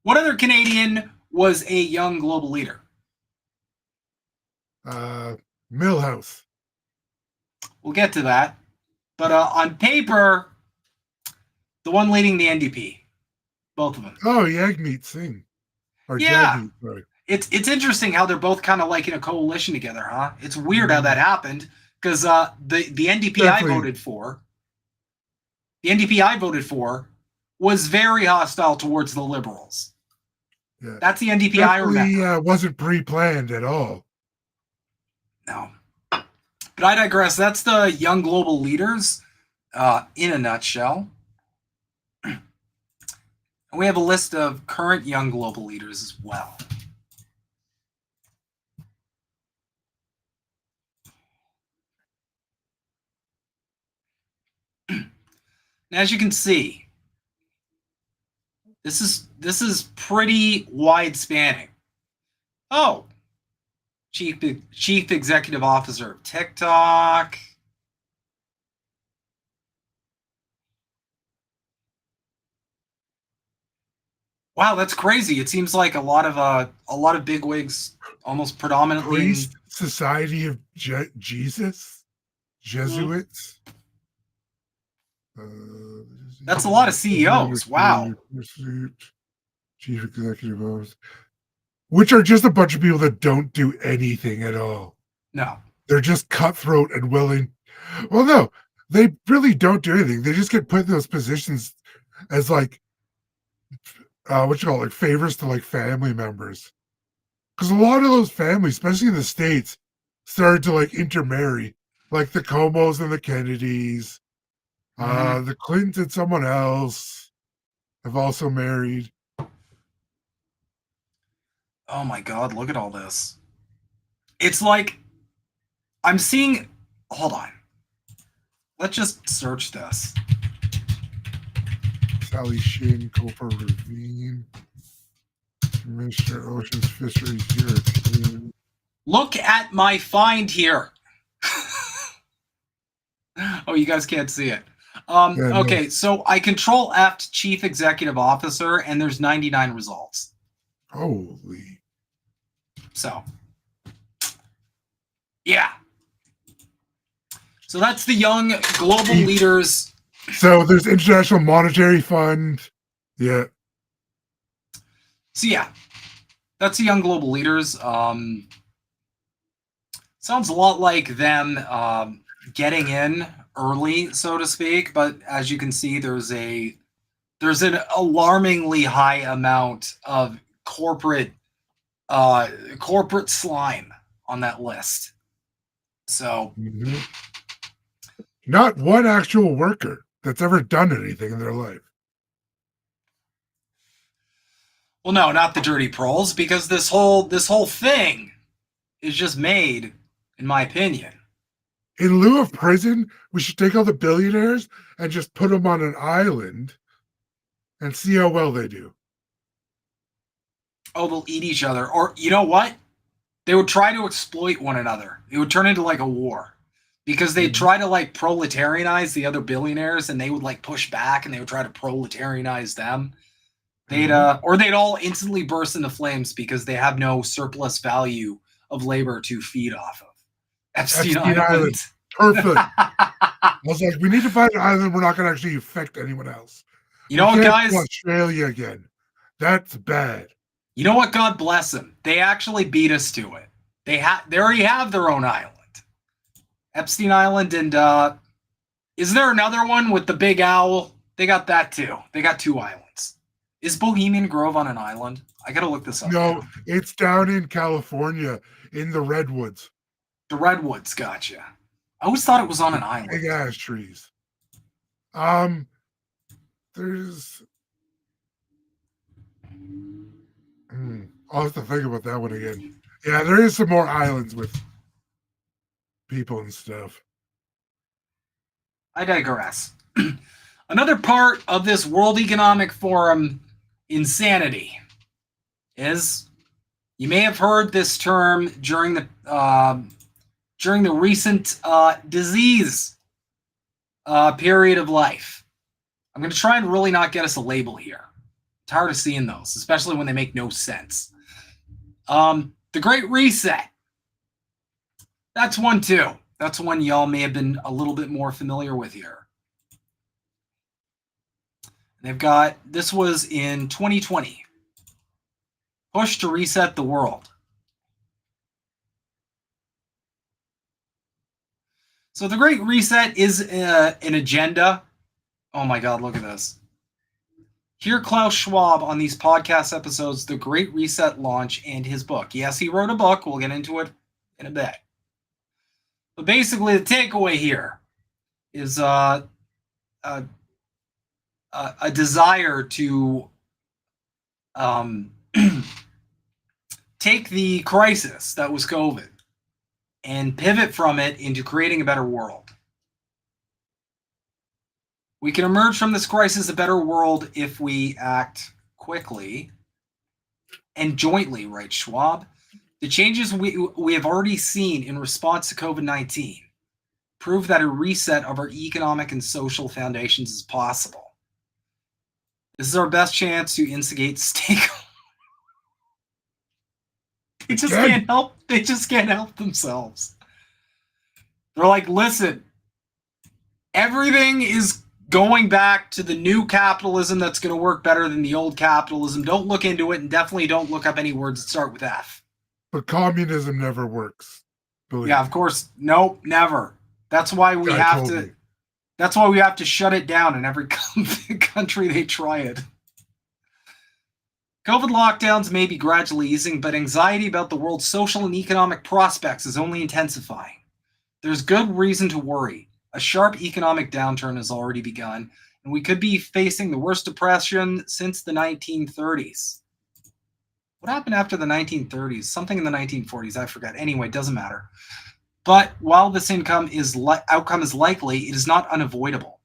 What other Canadian was a young global leader? Milhouse. We'll get to that. But on paper, the one leading the NDP. Both of them. Oh, Jagmeet Singh. Or Yeah. Jagmeet, sorry. It's interesting how they're both kind of like in a coalition together, huh? It's weird how that happened because the NDP Definitely. I voted for was very hostile towards the Liberals. Yeah. That's the NDP I remember. Wasn't pre-planned at all. No. But I digress. That's the young global leaders in a nutshell. And we have a list of current young global leaders as well. And as you can see, this is pretty wide spanning. Oh, chief executive officer of TikTok. Wow, that's crazy. It seems like a lot of bigwigs, almost predominantly. Priest Society of Jesus, Jesuits. That's a lot of CEOs. Wow. Chief executive officer, which are just a bunch of people that don't do anything at all. No. They're just cutthroat and willing. Well, no, they really don't do anything. They just get put in those positions as like, like favors to like family members. Because a lot of those families, especially in the States, started to like intermarry, like the Comos and the Kennedys. The Clintons and someone else have also married. Oh my God, look at all this. It's like I'm seeing. Hold on. Let's just search this. Sally Shin, Cooper Ravine, Commissioner Oceans Fisheries European. Look at my find here. Oh, you guys can't see it. Okay, so I control F Chief Executive Officer, and there's 99 results. Holy. So, yeah. So that's the young global leaders. So there's International Monetary Fund. Yeah. So yeah, that's the young global leaders. Sounds a lot like them getting in early, so to speak. But as you can see, there's an alarmingly high amount of corporate slime on that list. So not one actual worker that's ever done anything in their life. Well, no, not the dirty proles, because this whole thing is just made, in my opinion. In lieu of prison, we should take all the billionaires and just put them on an island and see how well they do. Oh, they'll eat each other. Or, you know what? They would try to exploit one another. It would turn into like a war. Because they'd try to like proletarianize the other billionaires, and they would like push back, and they would try to proletarianize them. They'd all instantly burst into flames because they have no surplus value of labor to feed off of. Epstein Island. Perfect. I was like, we need to find an island we're not going to actually affect anyone else. You know what, guys? Australia again. That's bad. You know what? God bless them. They actually beat us to it. They already have their own island. Epstein Island, and is there another one with the big owl? They got that too. They got two islands. Is Bohemian Grove on an island? I gotta look this up. No, it's down in California in the Redwoods. The Redwoods, gotcha. I always thought it was on an island. Big ass trees. There's. I'll have to think about that one again. Yeah, there is some more islands with people and stuff. I digress. Another part of this World Economic Forum insanity is, you may have heard this term during the recent disease period of life. I'm going to try and really not get us a label here. It's hard of seeing those, especially when they make no sense. The Great Reset. That's one too. That's one y'all may have been a little bit more familiar with here. They've got, this was in 2020. Push to reset the world. So the Great Reset is an agenda. Oh my God, look at this. Hear Klaus Schwab on these podcast episodes, The Great Reset launch and his book. Yes, he wrote a book. We'll get into it in a bit. But basically, the takeaway here is a desire to take the crisis that was COVID and pivot from it into creating a better world. We can emerge from this crisis a better world if we act quickly and jointly, writes Schwab. The changes we have already seen in response to COVID-19 prove that a reset of our economic and social foundations is possible. This is our best chance to instigate stakeholders. They just can't help themselves. They're like, listen, everything is going back to the new capitalism that's going to work better than the old capitalism. Don't look into it, and definitely don't look up any words that start with F. But communism never works. Yeah, of course. Nope, never. That's why we have to. That's why we have to shut it down in every country they try it. COVID lockdowns may be gradually easing, but anxiety about the world's social and economic prospects is only intensifying. There's good reason to worry. A sharp economic downturn has already begun, and we could be facing the worst depression since the 1930s. What happened after the 1930s? Something in the 1940s, I forgot. Anyway, it doesn't matter. But while this outcome is likely, it is not unavoidable.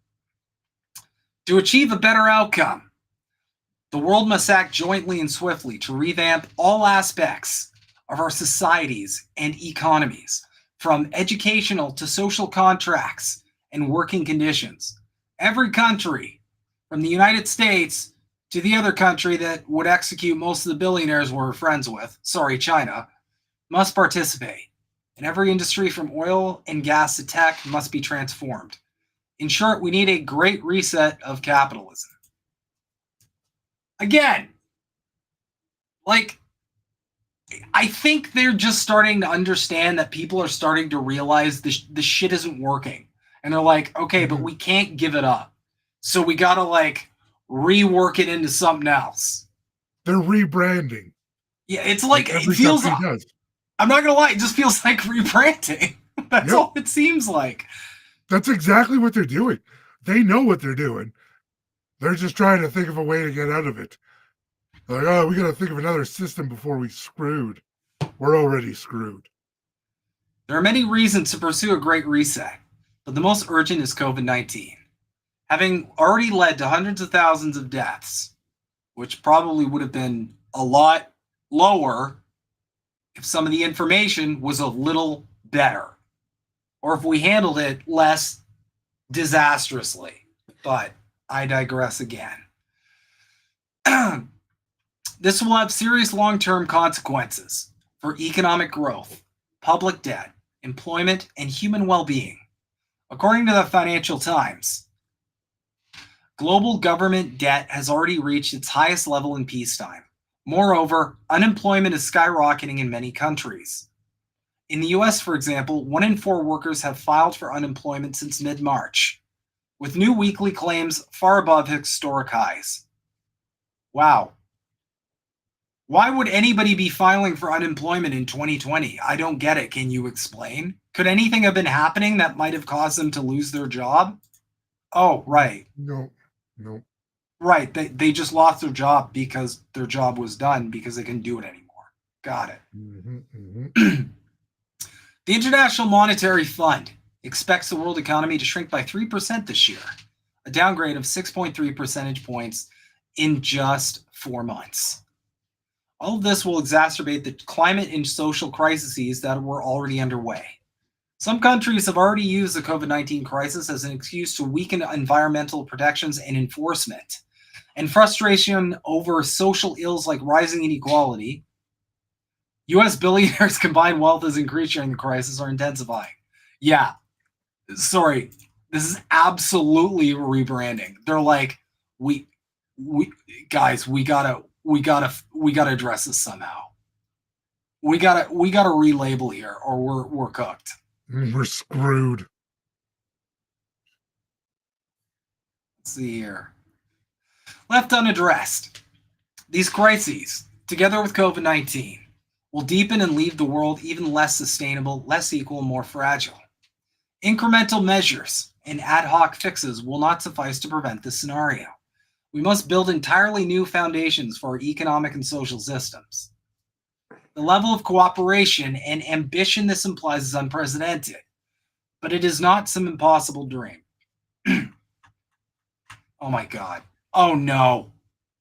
To achieve a better outcome, the world must act jointly and swiftly to revamp all aspects of our societies and economies, from educational to social contracts and working conditions. Every country, from the United States to the other country that would execute most of the billionaires we're friends with, sorry, China, must participate. And every industry from oil and gas to tech must be transformed. In short, we need a great reset of capitalism. Again, like, I think they're just starting to understand that people are starting to realize the shit isn't working. And they're like, okay, but we can't give it up. So we got to, like, rework it into something else. They're rebranding. Yeah, it's like it feels. I'm not going to lie, it just feels like rebranding. That's all it seems like. That's exactly what they're doing. They know what they're doing. They're just trying to think of a way to get out of it. They're like, oh, we got to think of another system before we screwed. We're already screwed. There are many reasons to pursue a great reset, but the most urgent is COVID-19. Having already led to hundreds of thousands of deaths, which probably would have been a lot lower if some of the information was a little better, or if we handled it less disastrously. But I digress again. This will have serious long-term consequences for economic growth, public debt, employment, and human well-being. According to the Financial Times, global government debt has already reached its highest level in peacetime. Moreover, unemployment is skyrocketing in many countries. In the US, for example, 1 in 4 workers have filed for unemployment since mid-March, with new weekly claims far above historic highs. Wow. Why would anybody be filing for unemployment in 2020? I don't get it. Can you explain? Could anything have been happening that might have caused them to lose their job? Oh, right. No. Right. They just lost their job because their job was done because they couldn't do it anymore. Got it. The International Monetary Fund expects the world economy to shrink by 3% this year, a downgrade of 6.3 percentage points in just 4 months. All of this will exacerbate the climate and social crises that were already underway. Some countries have already used the COVID-19 crisis as an excuse to weaken environmental protections and enforcement. And frustration over social ills like rising inequality. U.S. billionaires' combined wealth has increased during the crisis or intensifying. Yeah, sorry, this is absolutely rebranding. They're like, we guys, we gotta address this somehow. We gotta relabel here, or we're cooked. We're screwed. Let's see here. Left unaddressed. These crises, together with COVID-19, will deepen and leave the world even less sustainable, less equal, and more fragile. Incremental measures and ad hoc fixes will not suffice to prevent this scenario. We must build entirely new foundations for our economic and social systems. The level of cooperation and ambition this implies is unprecedented, but it is not some impossible dream. Oh my God. Oh no.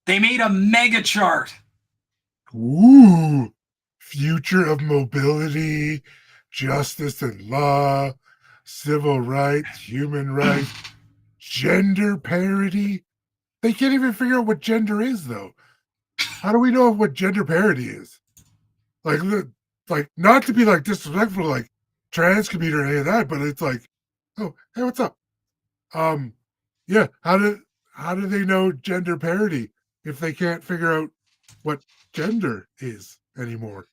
They made a mega chart. Ooh. Future of mobility, justice and law, civil rights, human rights, gender parity. They can't even figure out what gender is, though. How do we know what gender parity is? Like not to be like disrespectful, like trans community or any of that, but it's like, oh, hey, what's up? Yeah, how do they know gender parity if they can't figure out what gender is anymore?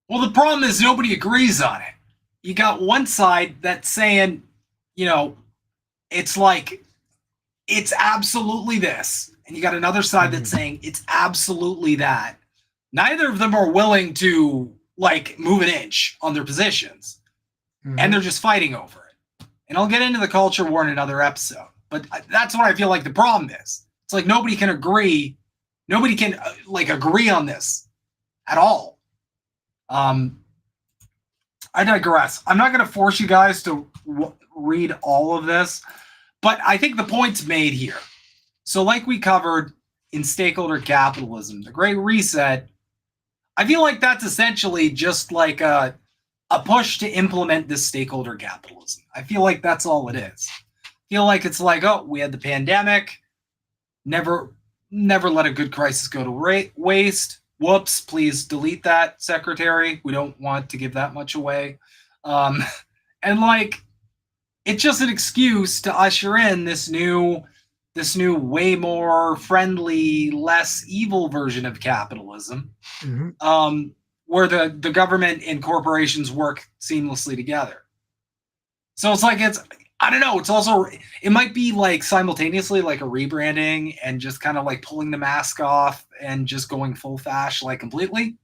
Well, the problem is nobody agrees on it. You got one side that's saying, it's like, it's absolutely this. And you got another side that's saying it's absolutely that. Neither of them are willing to move an inch on their positions. And they're just fighting over it. And I'll get into the culture war in another episode. But that's what I feel like the problem is. It's like nobody can agree. Nobody can agree on this at all. I digress. I'm not going to force you guys to read all of this, but I think the point's made here. So like we covered in stakeholder capitalism, the Great Reset, I feel like that's essentially just like a push to implement this stakeholder capitalism. I feel like that's all it is. I feel like it's like, oh, we had the pandemic, never let a good crisis go to waste. Whoops, please delete that, secretary. We don't want to give that much away. And it's just an excuse to usher in this new way more friendly, less evil version of capitalism, where the government and corporations work seamlessly together. So it's like, I don't know. It's also, it might be simultaneously like a rebranding and just kind of pulling the mask off and just going full fash completely.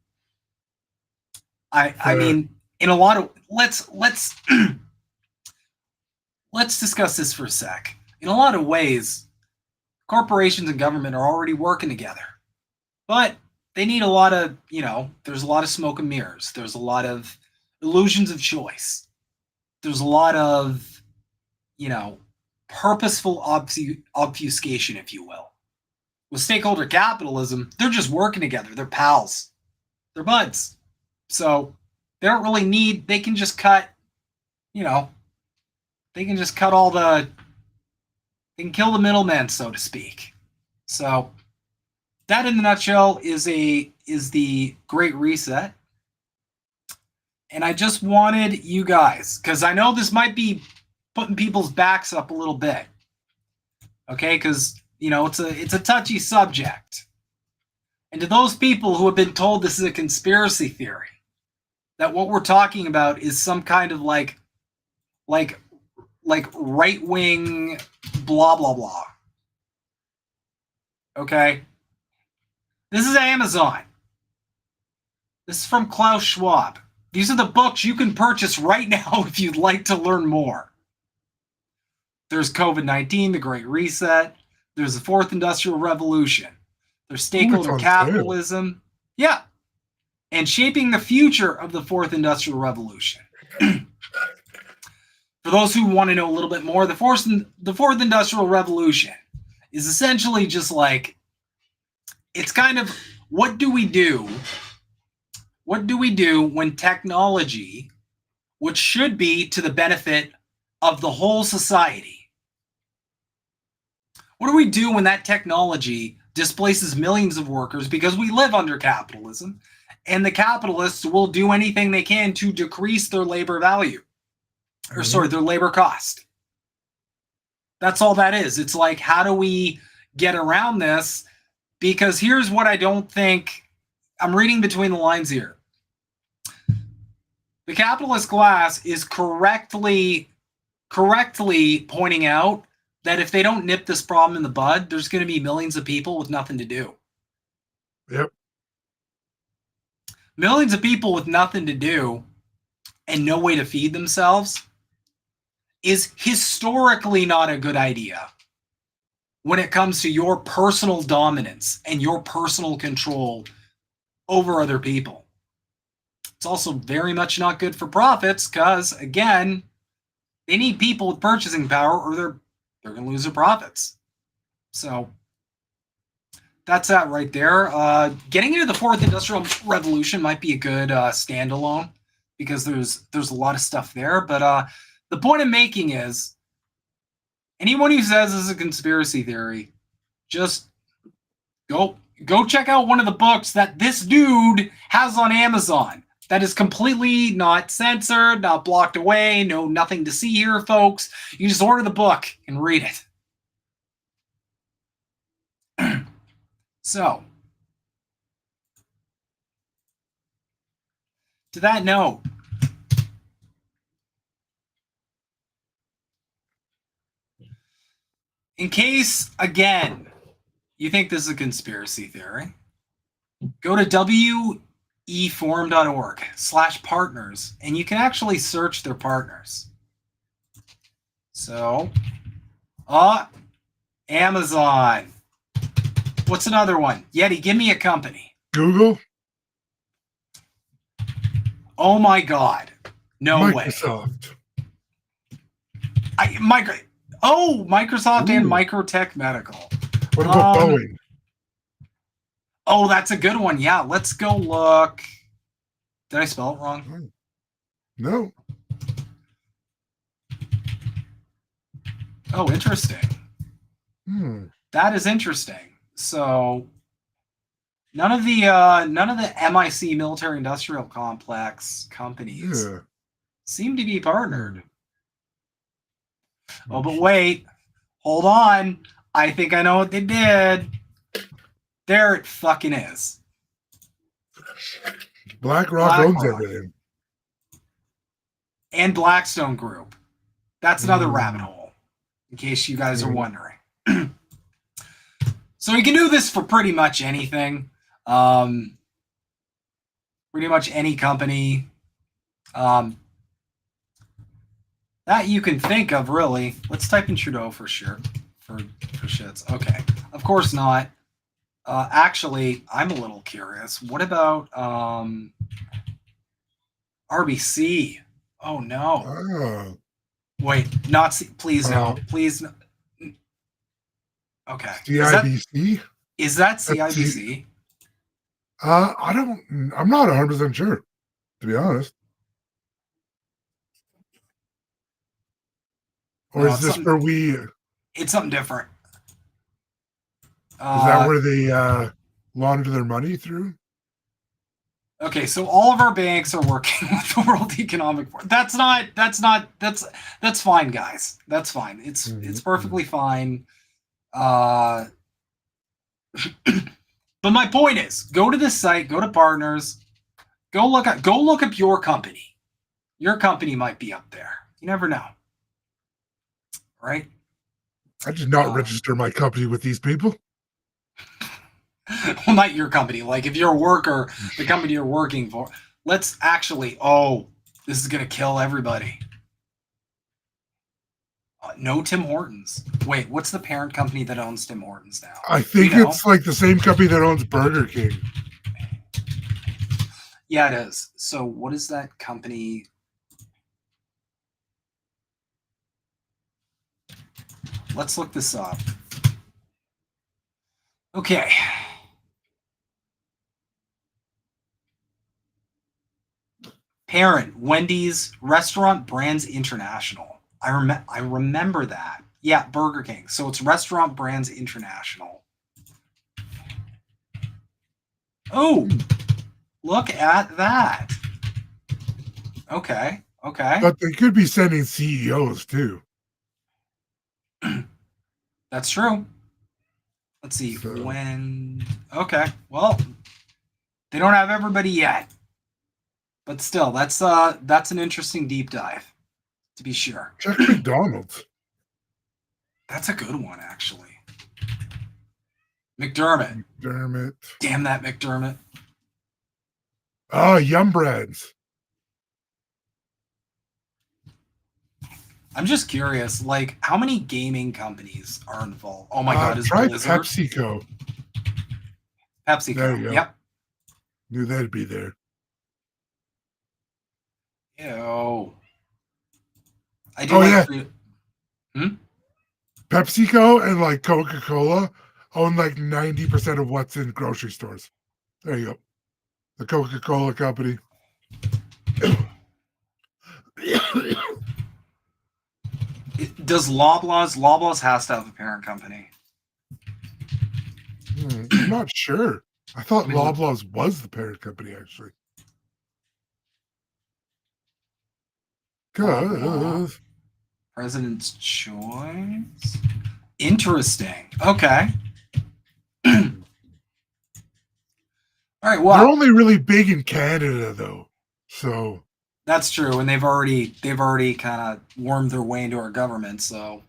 I mean, in a lot of, let's discuss this for a sec. In a lot of ways, corporations and government are already working together, but they need a lot of, there's a lot of smoke and mirrors. There's a lot of illusions of choice. There's a lot of, purposeful obfuscation, if you will. With stakeholder capitalism, they're just working together. They're pals. They're buds. So they don't really need, they can just cut, they can just cut they can kill the middleman, so to speak. So that in a nutshell is the Great Reset. And I just wanted you guys, because I know this might be putting people's backs up a little bit. Okay, because it's a touchy subject. And to those people who have been told this is a conspiracy theory, that what we're talking about is some kind of like right-wing blah blah blah. Okay? This is Amazon. This is from Klaus Schwab. These are the books you can purchase right now if you'd like to learn more. There's COVID-19, the Great Reset. There's the Fourth Industrial Revolution. There's stakeholder capitalism. Yeah. And shaping the future of the Fourth Industrial Revolution. For those who want to know a little bit more, the Fourth Industrial Revolution is essentially just it's kind of, what do we do when technology, which should be to the benefit of the whole society. What do we do when that technology displaces millions of workers because we live under capitalism, and the capitalists will do anything they can to decrease their labor value, or sorry, their labor cost? That's all that is. It's like, how do we get around this? Because here's what I don't think, I'm reading between the lines here. The capitalist class is correctly pointing out that if they don't nip this problem in the bud, there's going to be millions of people with nothing to do. Yep. Millions of people with nothing to do and no way to feed themselves is historically not a good idea when it comes to your personal dominance and your personal control over other people. It's also very much not good for profits because, again, they need people with purchasing power or they're going to lose their profits. So that's that right there. Getting into the fourth industrial revolution might be a good standalone because there's a lot of stuff there. But the point I'm making is anyone who says this is a conspiracy theory, just go check out one of the books that this dude has on Amazon that is completely not censored, not blocked away, nothing to see here, folks. You just order the book and read it. So, to that note, in case, again, you think this is a conspiracy theory, go to weforum.org/partners, and you can actually search their partners. So, Amazon. What's another one? Yeti, give me a company. Google. Oh my God. No Microsoft. way. Microsoft and Microtech Medical. What about Boeing? Oh, that's a good one. Yeah, let's go look. Did I spell it wrong? No. Oh, interesting. That is interesting. So none of the MIC military industrial complex companies seem to be partnered. Oh, but wait, hold on. I think I know what they did. There it fucking is. BlackRock owns everything. And Blackstone Group. That's another rabbit hole, in case you guys are wondering. So you can do this for pretty much anything. Pretty much any company that you can think of, really. Let's type in Trudeau for sure. For shits. Okay. Of course not. Actually, I'm a little curious. What about RBC? Oh, no. Wait, not C. Please, no. Please, no. Okay. CIBC? Is that CIBC? I'm not 100% sure, to be honest. Or is this where it's something different. Is that where they launder their money through? Okay, so all of our banks are working with the World Economic Forum. That's fine, guys. That's fine. It's perfectly fine. But my point is, go to this site, go to partners, go look up your company. Your company might be up there. You never know. Right? I did not register my company with these people. Well, not your company. Like, if you're a worker, the company you're working for. Let's actually, this is going to kill everybody. No Tim Hortons. Wait, what's the parent company that owns Tim Hortons now? I think it's like the same company that owns Burger King. Yeah, it is. So what is that company? Let's look this up. Okay. Parent, Wendy's, Restaurant Brands International. I remember that. Yeah, Burger King. So it's Restaurant Brands International. Oh, look at that. Okay. But they could be sending CEOs too. That's true. Let's see. Okay. Well, they don't have everybody yet. But still, that's an interesting deep dive, to be sure. Check McDonald's. That's a good one, actually. McDermott. Damn that McDermott. Oh, Yum Brands. I'm just curious, like, how many gaming companies are involved? Oh my God, is try Blizzard? PepsiCo. PepsiCo. There you go. Yep. Knew that'd be there. Ew. I do PepsiCo and like Coca-Cola own like 90% of what's in grocery stores. There you go. The Coca-Cola company. Does Loblaws has to have a parent company? I'm not sure. I thought Loblaws was the parent company, actually. Cause President's Choice. Interesting. Okay. All right. Well, they're only really big in Canada, though. So that's true, and they've already kind of wormed their way into our government. So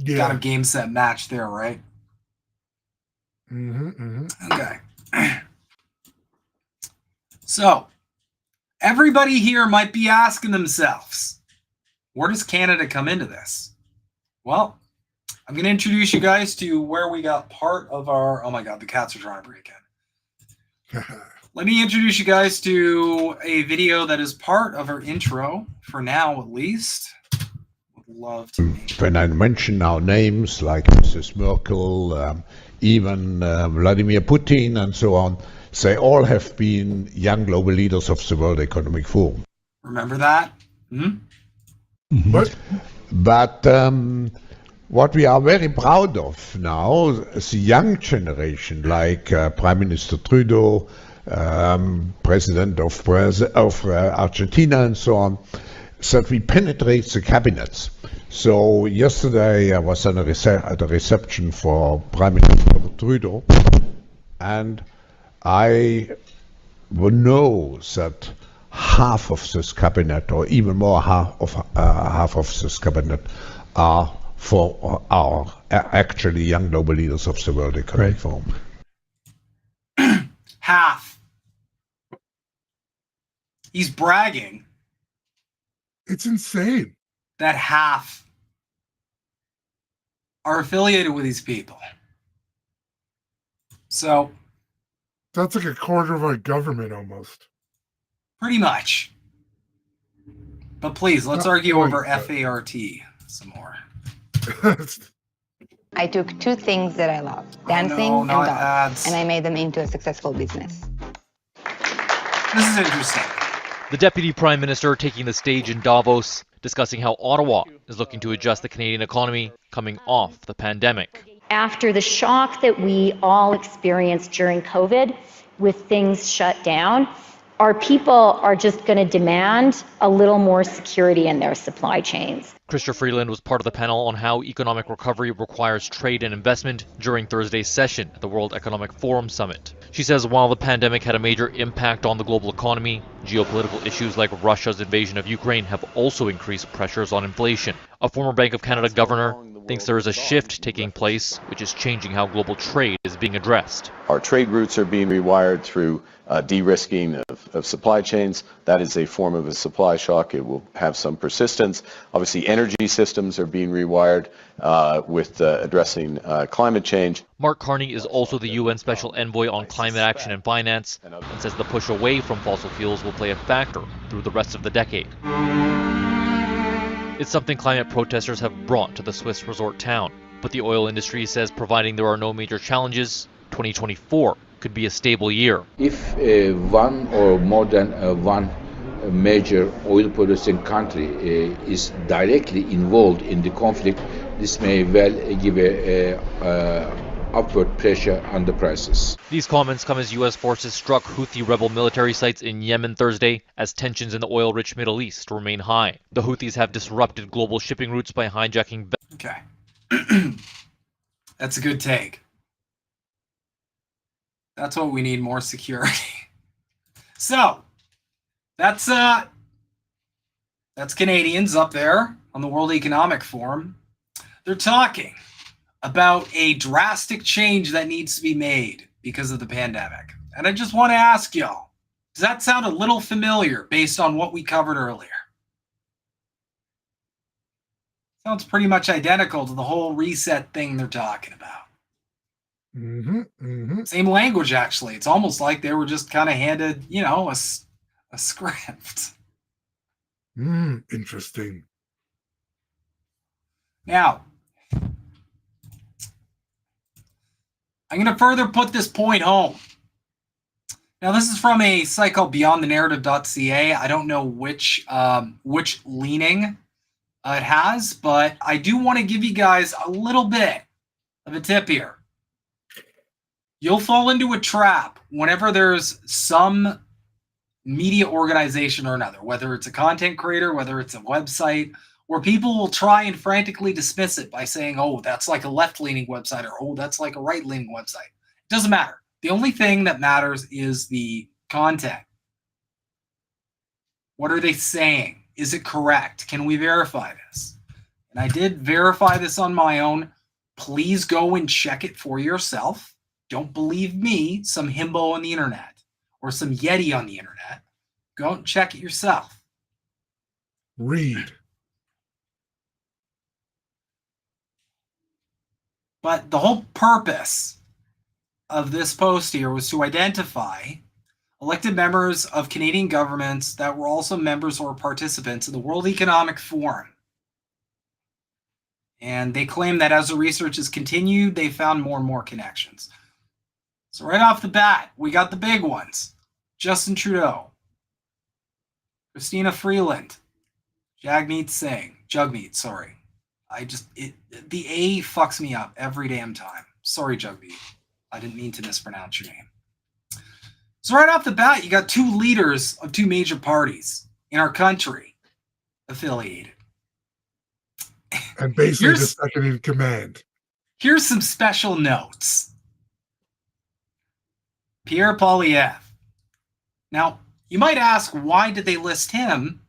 got a game set match there, right? Okay. So everybody here might be asking themselves, where does Canada come into this? Well, I'm going to introduce you guys to where we got part of our... Oh my God, the cats are trying to break in. Let me introduce you guys to a video that is part of our intro, for now at least. Would love to. When I mention now names like Mrs. Merkel, even Vladimir Putin and so on, they all have been young global leaders of the World Economic Forum. Remember that? But what we are very proud of now is the young generation, like Prime Minister Trudeau, President of Argentina and so on, that we penetrate the cabinets. So yesterday I was at a reception for Prime Minister Trudeau, and I know that half of this cabinet, or even more half of this cabinet, are actually young global leaders of the World Economic Forum. Half. He's bragging. It's insane. That half are affiliated with these people. So that's like a quarter of our government almost. Pretty much. But please, let's argue over FART some more. I took two things that I love, dancing and dogs, and I made them into a successful business. This is interesting. The Deputy Prime Minister taking the stage in Davos, discussing how Ottawa is looking to adjust the Canadian economy coming off the pandemic. After the shock that we all experienced during COVID, with things shut down, our people are just going to demand a little more security in their supply chains. Chrystia Freeland was part of the panel on how economic recovery requires trade and investment during Thursday's session at the World Economic Forum Summit. She says while the pandemic had a major impact on the global economy, geopolitical issues like Russia's invasion of Ukraine have also increased pressures on inflation. A former Bank of Canada governor thinks there is a shift taking place, which is changing how global trade is being addressed. Our trade routes are being rewired through de-risking of supply chains. That is a form of a supply shock. It will have some persistence. Obviously, energy systems are being rewired with addressing climate change. Mark Carney is also the UN Special Envoy on Climate Action and Finance and says the push away from fossil fuels will play a factor through the rest of the decade. It's something climate protesters have brought to the Swiss resort town, but the oil industry says providing there are no major challenges, 2024 could be a stable year. If one or more than one a major oil-producing country is directly involved in the conflict, this may well give a upward pressure on the prices. These comments come as U.S. forces struck Houthi rebel military sites in Yemen Thursday as tensions in the oil-rich Middle East remain high. The Houthis have disrupted global shipping routes by hijacking... Okay. That's a good take. That's what we need, more security. So, that's Canadians up there on the World Economic Forum. They're talking about a drastic change that needs to be made because of the pandemic. And I just want to ask y'all, does that sound a little familiar based on what we covered earlier? Sounds pretty much identical to the whole reset thing they're talking about. Same language, actually. It's almost like they were just kind of handed, you know, a script. Interesting. Now, I'm going to further put this point home. Now, this is from a site called beyondthenarrative.ca. I don't know which leaning it has, but I do want to give you guys a little bit of a tip here. You'll fall into a trap whenever there's some media organization or another, whether it's a content creator, whether it's a website, where people will try and frantically dismiss it by saying, oh, that's like a left-leaning website, or oh, that's like a right-leaning website. It doesn't matter. The only thing that matters is the content. What are they saying? Is it correct? Can we verify this? And I did verify this on my own. Please go and check it for yourself. Don't believe me, some himbo on the internet or some Yeti on the internet. Go and check it yourself. Read. But the whole purpose of this post here was to identify elected members of Canadian governments that were also members or participants in the World Economic Forum. And they claim that as the research has continued, they found more and more connections. So right off the bat, we got the big ones. Justin Trudeau, Christina Freeland, Jagmeet, sorry. The A fucks me up every damn time. Sorry, Jagmeet. I didn't mean to mispronounce your name. So right off the bat, you got two leaders of two major parties in our country affiliated. And basically the second in command. Here's some special notes. Pierre Poilievre. Now, you might ask, why did they list him?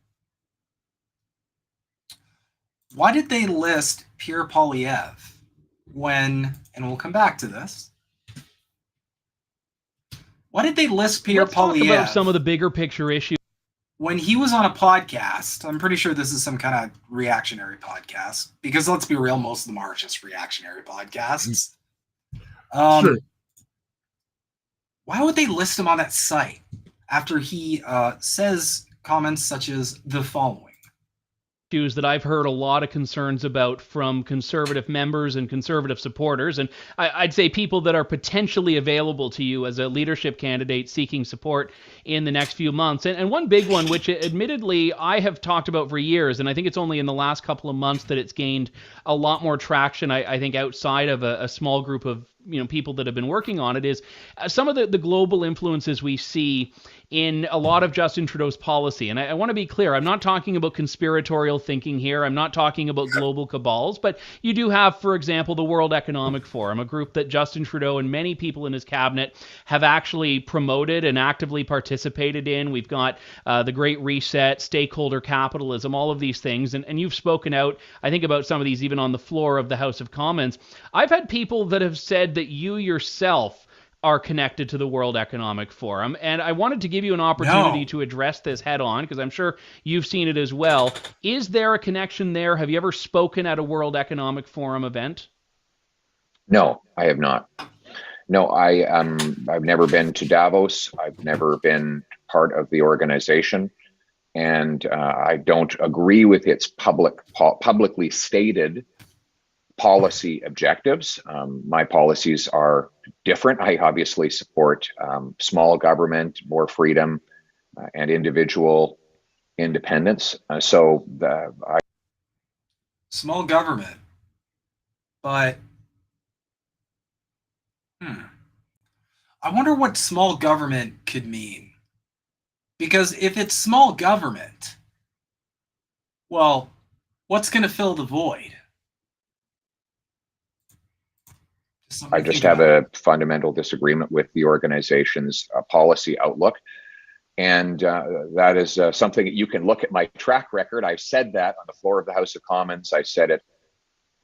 Why did they list Pierre Poilievre when, and we'll come back to this, why did they list Pierre Poilievre? Let's talk about some of the bigger picture issues. When he was on a podcast, I'm pretty sure this is some kind of reactionary podcast, because let's be real, most of them are just reactionary podcasts. Sure. Why would they list him on that site after he says comments such as the following? Issues that I've heard a lot of concerns about from conservative members and conservative supporters, and I'd say people that are potentially available to you as a leadership candidate seeking support in the next few months. And one big one, which admittedly I have talked about for years, and I think it's only in the last couple of months that it's gained a lot more traction, I think outside of a small group of people that have been working on it, is some of the global influences we see in a lot of Justin Trudeau's policy. And I want to be clear, I'm not talking about conspiratorial thinking here. I'm not talking about global cabals, but you do have, for example, the World Economic Forum, a group that Justin Trudeau and many people in his cabinet have actually promoted and actively participated in. We've got the Great Reset, stakeholder capitalism, all of these things. And you've spoken out, I think, about some of these even on the floor of the House of Commons. I've had people that have said that you yourself are connected to the World Economic Forum, and I wanted to give you an opportunity to address this head on, because I'm sure you've seen it as well. Is there a connection there? Have you ever spoken at a World Economic Forum event? No, I have not. No, I've never been to Davos. I've never been part of the organization, and I don't agree with its publicly stated policy objectives. My policies are different. I obviously support small government, more freedom, and individual independence. Small government, but I wonder what small government could mean. Because if it's small government, well, what's going to fill the void? I just have a fundamental disagreement with the organization's policy outlook. And that is something that you can look at my track record. I've said that on the floor of the House of Commons. I said it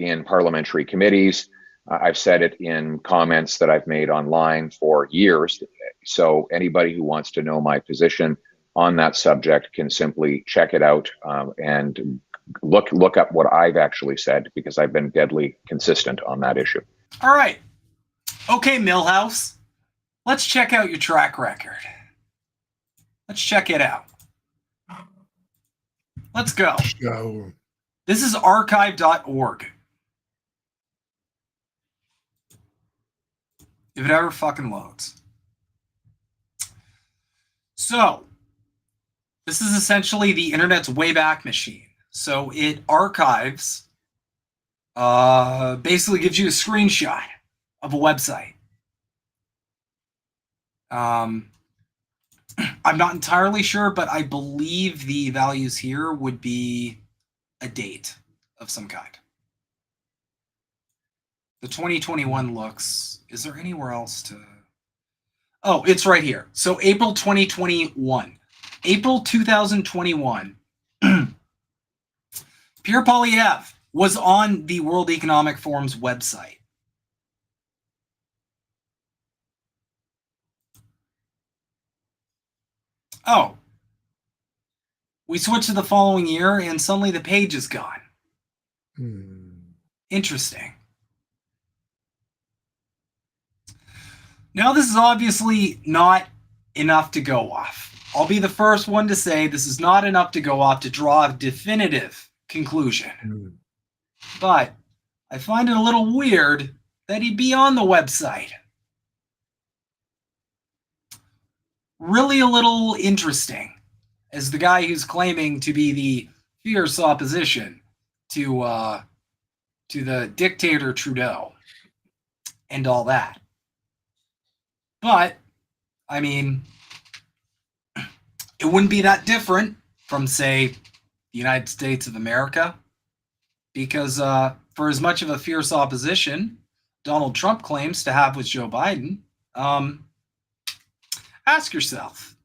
in parliamentary committees. I've said it in comments that I've made online for years. So anybody who wants to know my position on that subject can simply check it out and look up what I've actually said, because I've been deadly consistent on that issue. All right. Okay, Millhouse. Let's check out your track record. Let's check it out. Let's go. This is archive.org. If it ever fucking loads. So, this is essentially the internet's Wayback Machine. So it archives, basically gives you a screenshot of a website. I'm not entirely sure, but I believe the values here would be a date of some kind. The 2021 looks, is there anywhere else to? Oh, it's right here. So April 2021. April 2021. Pierre Poilievre was on the World Economic Forum's website. Oh. We switch to the following year and suddenly the page is gone. Interesting. Now, this is obviously not enough to go off. I'll be the first one to say this is not enough to go off to draw a definitive conclusion. But I find it a little weird that he'd be on the website. Really a little interesting, as the guy who's claiming to be the fierce opposition to the dictator Trudeau and all that. But, I mean, it wouldn't be that different from, say, the United States of America, because for as much of a fierce opposition Donald Trump claims to have with Joe Biden, ask yourself,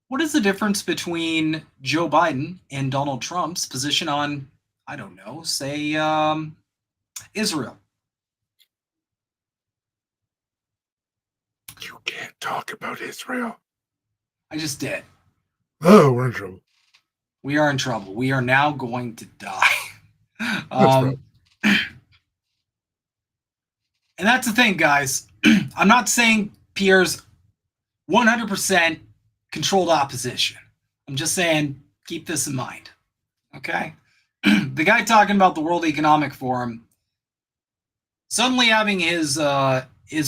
what is the difference between Joe Biden and Donald Trump's position on, I don't know, say, Israel? You can't talk about Israel. I just did. Oh, we're in trouble. We are in trouble. We are now going to die. Right. And that's the thing, guys. I'm not saying Pierre's 100% controlled opposition. I'm just saying keep this in mind. Okay? The guy talking about the World Economic Forum suddenly having his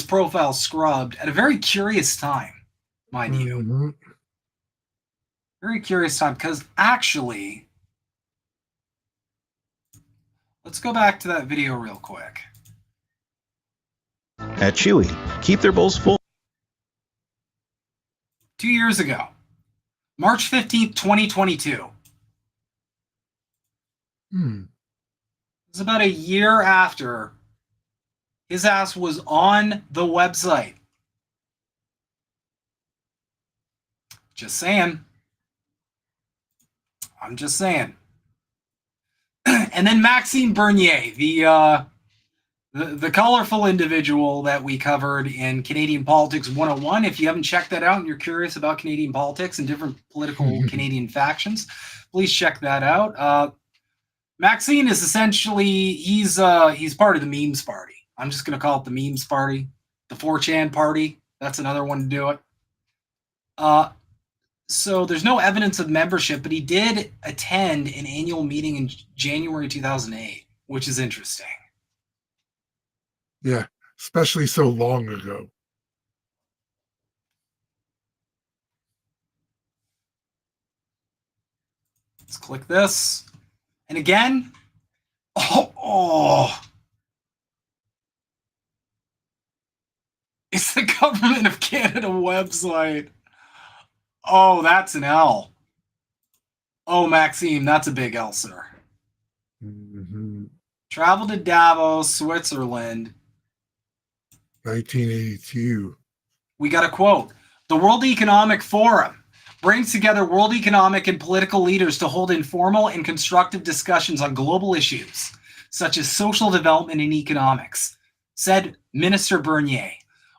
profile scrubbed at a very curious time, mind you. Very curious time, because actually, let's go back to that video real quick. At Chewy, keep their bowls full. 2 years ago, March 15th, 2022. It was about a year after his ass was on the website. Just saying. I'm just saying. And then Maxime Bernier, the colorful individual that we covered in Canadian Politics 101. If you haven't checked that out and you're curious about Canadian politics and different political Canadian factions, please check that out. Maxime is essentially, he's part of the memes party. I'm just going to call it the memes party. The 4chan party. That's another one to do it. So there's no evidence of membership, but he did attend an annual meeting in January 2008, which is interesting. Yeah, especially so long ago. Let's click this. And again, it's the Government of Canada website. Oh, that's an L. Oh, Maxime, that's a big L, sir. Travel to Davos, Switzerland. 1982. We got a quote. The World Economic Forum brings together world economic and political leaders to hold informal and constructive discussions on global issues, such as social development and economics, said Minister Bernier.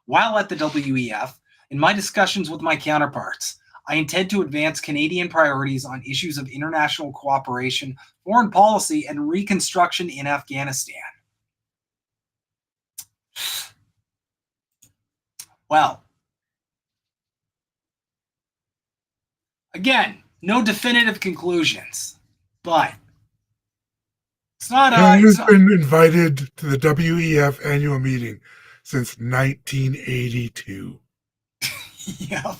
While at the WEF, in my discussions with my counterparts, I intend to advance Canadian priorities on issues of international cooperation, foreign policy, and reconstruction in Afghanistan. Well, again, no definitive conclusions, but it's not. Canada's been invited to the WEF annual meeting since 1982. Yep.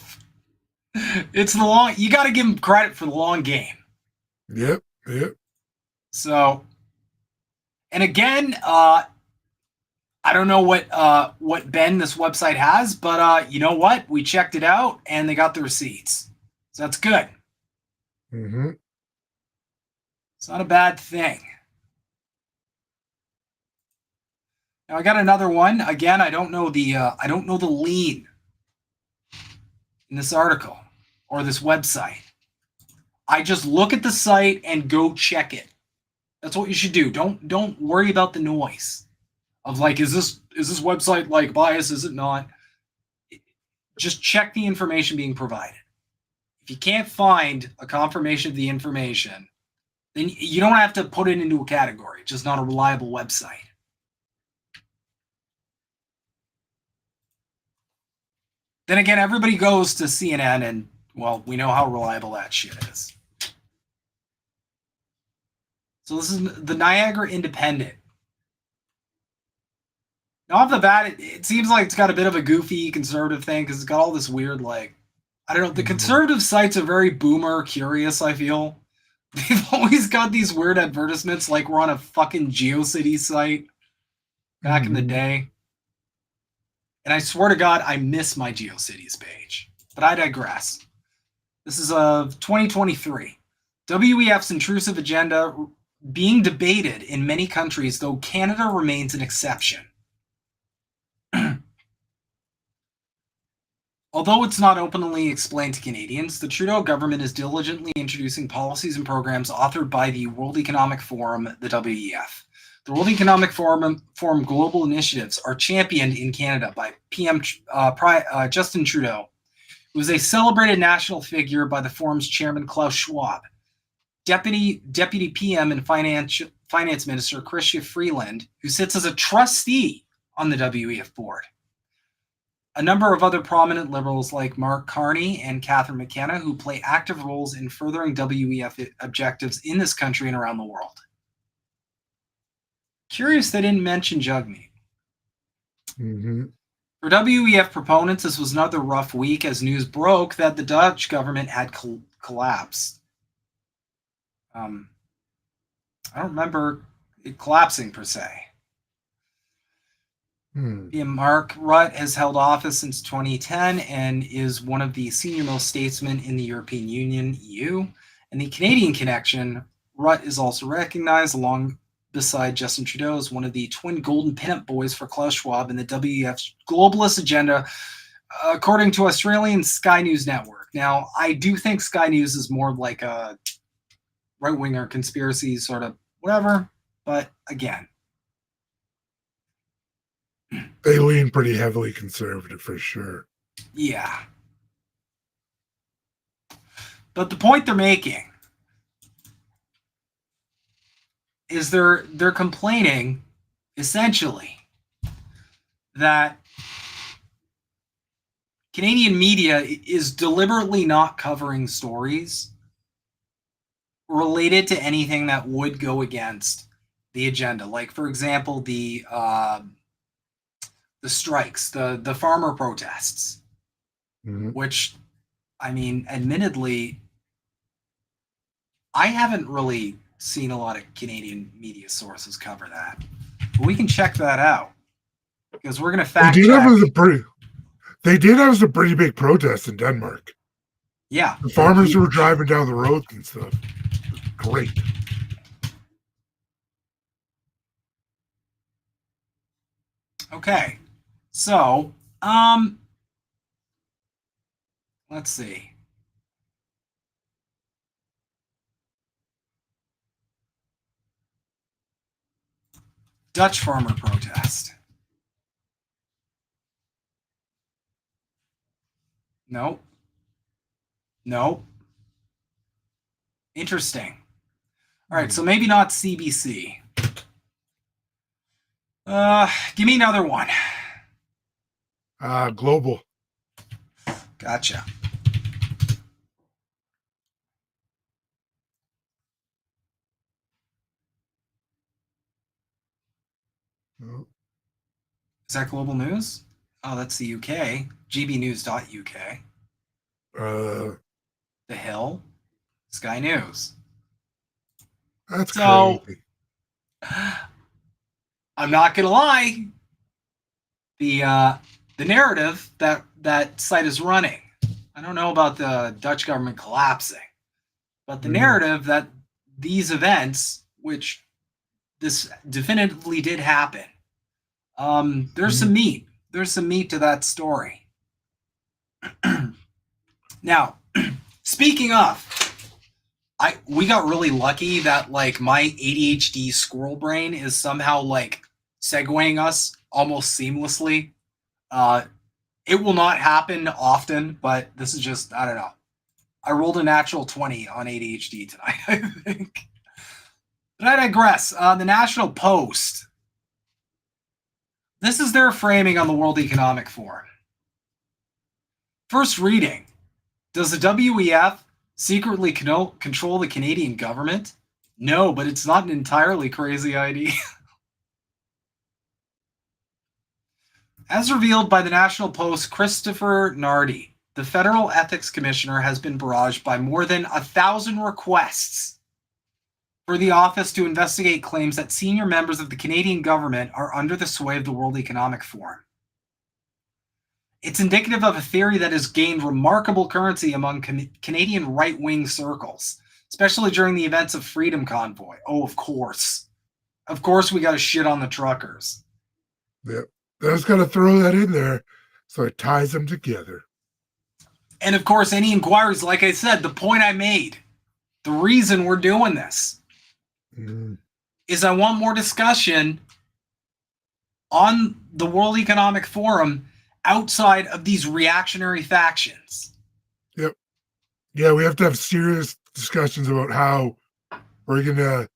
It's the long. You got to give them credit for the long game. Yep. So, and again, I don't know what Ben this website has, but you know what? We checked it out, and they got the receipts, so that's good. Mm-hmm. It's not a bad thing. Now I got another one. Again, I don't know the lean in this article or this website. I just look at the site and go check it. That's what you should do. Don't worry about the noise of like, is this website like biased? Is it not? Just check the information being provided. If you can't find a confirmation of the information, then you don't have to put it into a category. It's just not a reliable website. Then again, everybody goes to CNN and, well, we know how reliable that shit is. So this is the Niagara Independent. Now off the bat, it seems like it's got a bit of a goofy conservative thing because it's got all this weird, like, I don't know, the conservative sites are very boomer curious, I feel. They've always got these weird advertisements like we're on a fucking GeoCities site back in the day. And I swear to God, I miss my GeoCities page. But I digress. This is of 2023. WEF's intrusive agenda being debated in many countries, though Canada remains an exception. Although it's not openly explained to Canadians, the Trudeau government is diligently introducing policies and programs authored by the World Economic Forum, the WEF. The World Economic Forum global initiatives are championed in Canada by PM Justin Trudeau, who is a celebrated national figure by the forum's chairman Klaus Schwab, Deputy PM and Finance Minister Chrystia Freeland, who sits as a trustee on the WEF board. A number of other prominent liberals like Mark Carney and Catherine McKenna, who play active roles in furthering WEF objectives in this country and around the world. Curious they didn't mention Jugmeat. Mm-hmm. For WEF proponents, this was another rough week as news broke that the Dutch government had collapsed. I don't remember it collapsing per se. Mark Rutte has held office since 2010 and is one of the senior-most statesmen in the European Union, EU. And the Canadian connection, Rutte is also recognized along beside Justin Trudeau as one of the twin golden pinup boys for Klaus Schwab in the WEF's globalist agenda, according to Australian Sky News Network. Now, I do think Sky News is more like a right-winger conspiracy sort of whatever, but again, they lean pretty heavily conservative for sure. Yeah. But the point they're making is they're complaining essentially that Canadian media is deliberately not covering stories related to anything that would go against the agenda. Like, for example, the strikes, the farmer protests, which, I mean, admittedly, I haven't really seen a lot of Canadian media sources cover that. But we can check that out because we're going to fact check. They did have some pretty big protests in Denmark. Yeah. The farmers who were driving down the roads and stuff. Great. Okay. So, let's see. Dutch farmer protest. Nope. Nope. Interesting. All right, so maybe not CBC. Give me another one. Global. Gotcha. Oh. Is that Global News? Oh, that's the UK. gbnews.uk. The Hill. Sky News. That's crazy. I'm not gonna lie. The narrative that site is running. I don't know about the Dutch government collapsing, but the narrative that these events, which this definitively did happen, there's some meat. There's some meat to that story. Now, speaking of, we got really lucky that like my ADHD squirrel brain is somehow like segueing us almost seamlessly. It will not happen often, but this is just, I don't know. I rolled a natural 20 on ADHD tonight, I think. But I digress. The National Post. This is their framing on the World Economic Forum. First reading. Does the WEF secretly control the Canadian government? No, but it's not an entirely crazy idea. As revealed by the National Post, Christopher Nardi, the Federal Ethics Commissioner, has been barraged by more than 1,000 requests for the office to investigate claims that senior members of the Canadian government are under the sway of the World Economic Forum. It's indicative of a theory that has gained remarkable currency among Canadian right-wing circles, especially during the events of Freedom Convoy. Oh, of course. Of course we got to shit on the truckers. Yep. I just got to throw that in there so it ties them together. And of course, any inquiries, like I said, the point I made, the reason we're doing this is I want more discussion on the World Economic Forum outside of these reactionary factions. Yep. Yeah, we have to have serious discussions about how we're going to,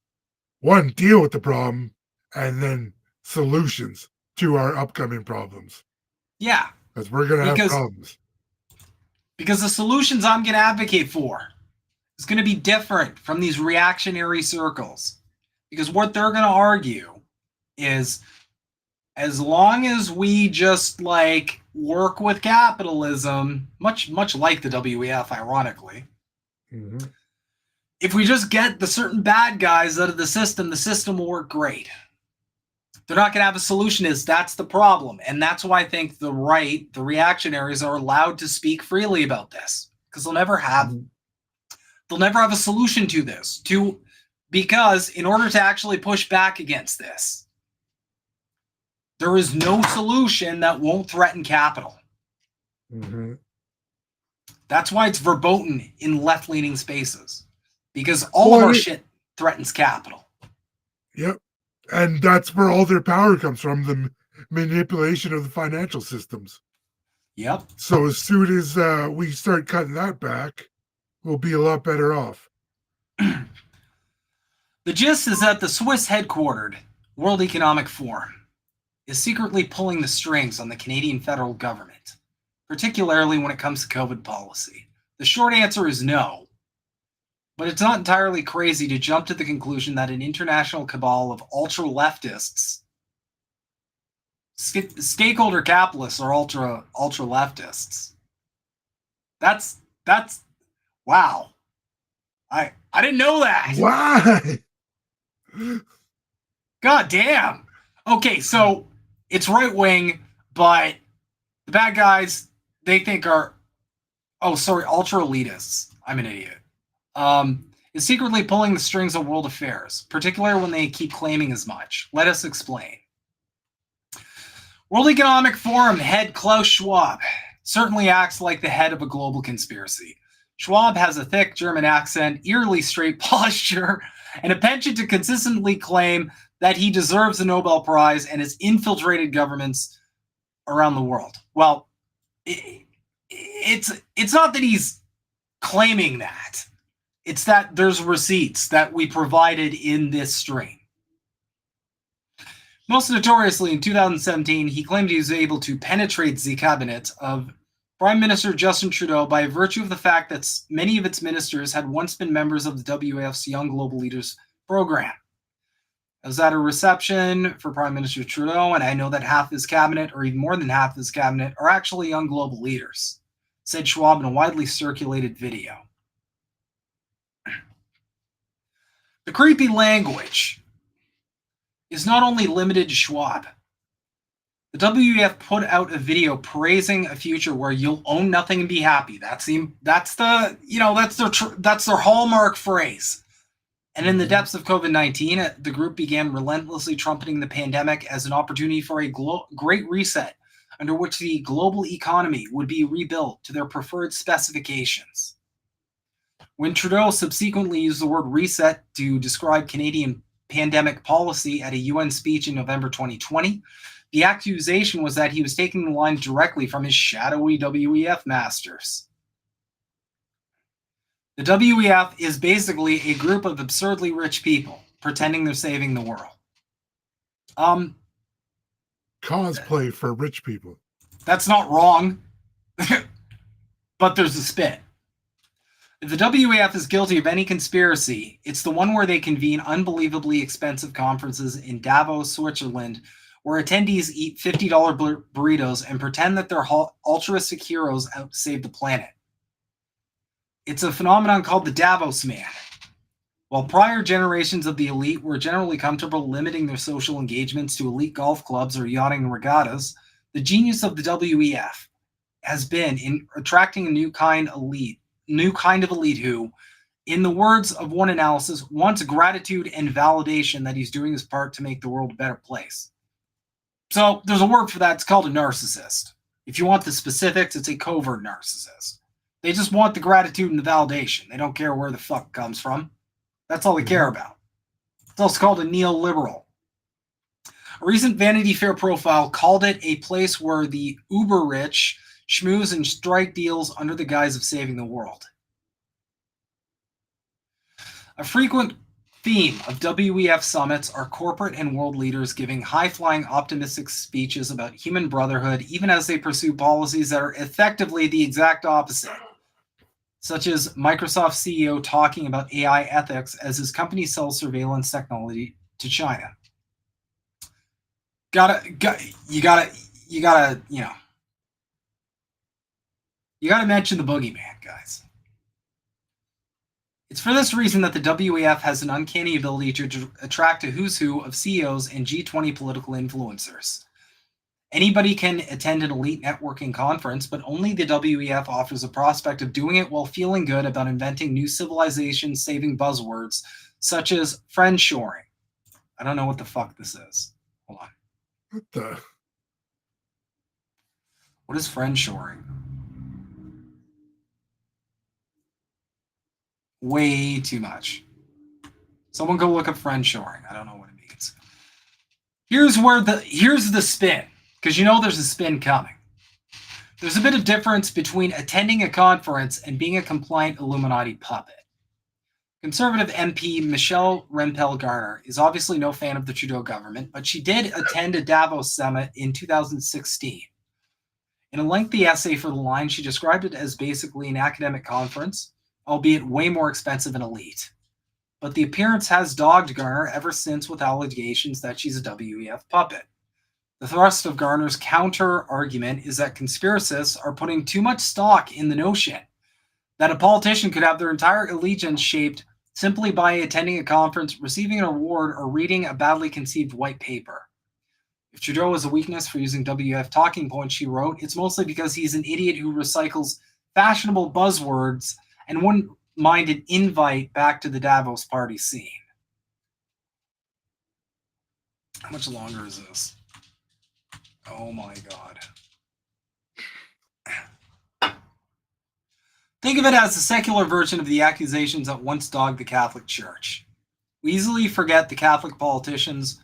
one, deal with the problem, and then solutions to our upcoming problems. Yeah. Because we're going to have problems. Because the solutions I'm going to advocate for is going to be different from these reactionary circles. Because what they're going to argue is as long as we just like work with capitalism, much like the WEF, ironically, if we just get the certain bad guys out of the system will work great. They're not going to have a solution. That's the problem. And that's why I think the right, the reactionaries, are allowed to speak freely about this, because they'll never have a solution to this. Because in order to actually push back against this, there is no solution that won't threaten capital. That's why it's verboten in left-leaning spaces, because all of our shit threatens capital. Yep. And that's where all their power comes from, the manipulation of the financial systems. Yep. So as soon as we start cutting that back, we'll be a lot better off. The gist is that the Swiss-headquartered World Economic Forum is secretly pulling the strings on the Canadian federal government, particularly when it comes to COVID policy. The short answer is no. But it's not entirely crazy to jump to the conclusion that an international cabal of ultra-leftists, stakeholder capitalists, are ultra-leftists. That's wow. I didn't know that. Why? God damn. Okay, so it's right wing, but the bad guys they think are ultra elitists. I'm an idiot. Is secretly pulling the strings of world affairs, particularly when they keep claiming as much. Let us explain. World Economic Forum head Klaus Schwab certainly acts like the head of a global conspiracy. Schwab has a thick German accent, eerily straight posture, and a penchant to consistently claim that he deserves the Nobel Prize and has infiltrated governments around the world. Well, it's not that he's claiming that. It's that there's receipts that we provided in this string. Most notoriously, in 2017, he claimed he was able to penetrate the cabinet of Prime Minister Justin Trudeau by virtue of the fact that many of its ministers had once been members of the WEF's Young Global Leaders program. I was at a reception for Prime Minister Trudeau, and I know that half his cabinet, or even more than half his cabinet, are actually young global leaders, said Schwab in a widely circulated video. The creepy language is not only limited to Schwab. The WEF put out a video praising a future where you'll own nothing and be happy. That's their hallmark phrase. And in the depths of COVID-19, the group began relentlessly trumpeting the pandemic as an opportunity for a great reset, under which the global economy would be rebuilt to their preferred specifications. When Trudeau subsequently used the word reset to describe Canadian pandemic policy at a UN speech in November 2020, the accusation was that he was taking the line directly from his shadowy WEF masters. The WEF is basically a group of absurdly rich people pretending they're saving the world. Cosplay for rich people. That's not wrong, but there's a spin. If the WEF is guilty of any conspiracy, it's the one where they convene unbelievably expensive conferences in Davos, Switzerland, where attendees eat $50 burritos and pretend that they're altruistic heroes out to save the planet. It's a phenomenon called the Davos Man. While prior generations of the elite were generally comfortable limiting their social engagements to elite golf clubs or yachting regattas, the genius of the WEF has been in attracting a new kind of elite who, in the words of one analysis, wants gratitude and validation that he's doing his part to make the world a better place. So there's a word for that. It's called a narcissist. If you want the specifics, it's a covert narcissist. They just want the gratitude and the validation. They don't care where the fuck it comes from. That's all they care about. It's also called a neoliberal. A recent Vanity Fair profile called it a place where the uber rich schmooze and strike deals under the guise of saving the world. A frequent theme of WEF summits are corporate and world leaders giving high-flying optimistic speeches about human brotherhood, even as they pursue policies that are effectively the exact opposite, such as Microsoft CEO talking about AI ethics as his company sells surveillance technology to China. You gotta mention the boogeyman, guys. It's for this reason that the WEF has an uncanny ability to attract a who's who of CEOs and G20 political influencers. Anybody can attend an elite networking conference, but only the WEF offers a prospect of doing it while feeling good about inventing new civilization-saving buzzwords, such as friendshoring. I don't know what the fuck this is. Hold on. What is friendshoring? Way too much. Someone go look up friendshoring. I don't know what it means. Here's the spin, because you know there's a spin coming. There's a bit of difference between attending a conference and being a compliant Illuminati puppet. Conservative MP Michelle Rempel-Garner is obviously no fan of the Trudeau government, but she did attend a Davos summit in 2016. In a lengthy essay for The Line, she described it as basically an academic conference, albeit way more expensive and elite. But the appearance has dogged Garner ever since with allegations that she's a WEF puppet. The thrust of Garner's counter-argument is that conspiracists are putting too much stock in the notion that a politician could have their entire allegiance shaped simply by attending a conference, receiving an award, or reading a badly conceived white paper. If Trudeau has a weakness for using WEF talking points, she wrote, it's mostly because he's an idiot who recycles fashionable buzzwords and wouldn't mind an invite back to the Davos party scene. How much longer is this? Oh my God. Think of it as a secular version of the accusations that once dogged the Catholic Church. We easily forget the Catholic politicians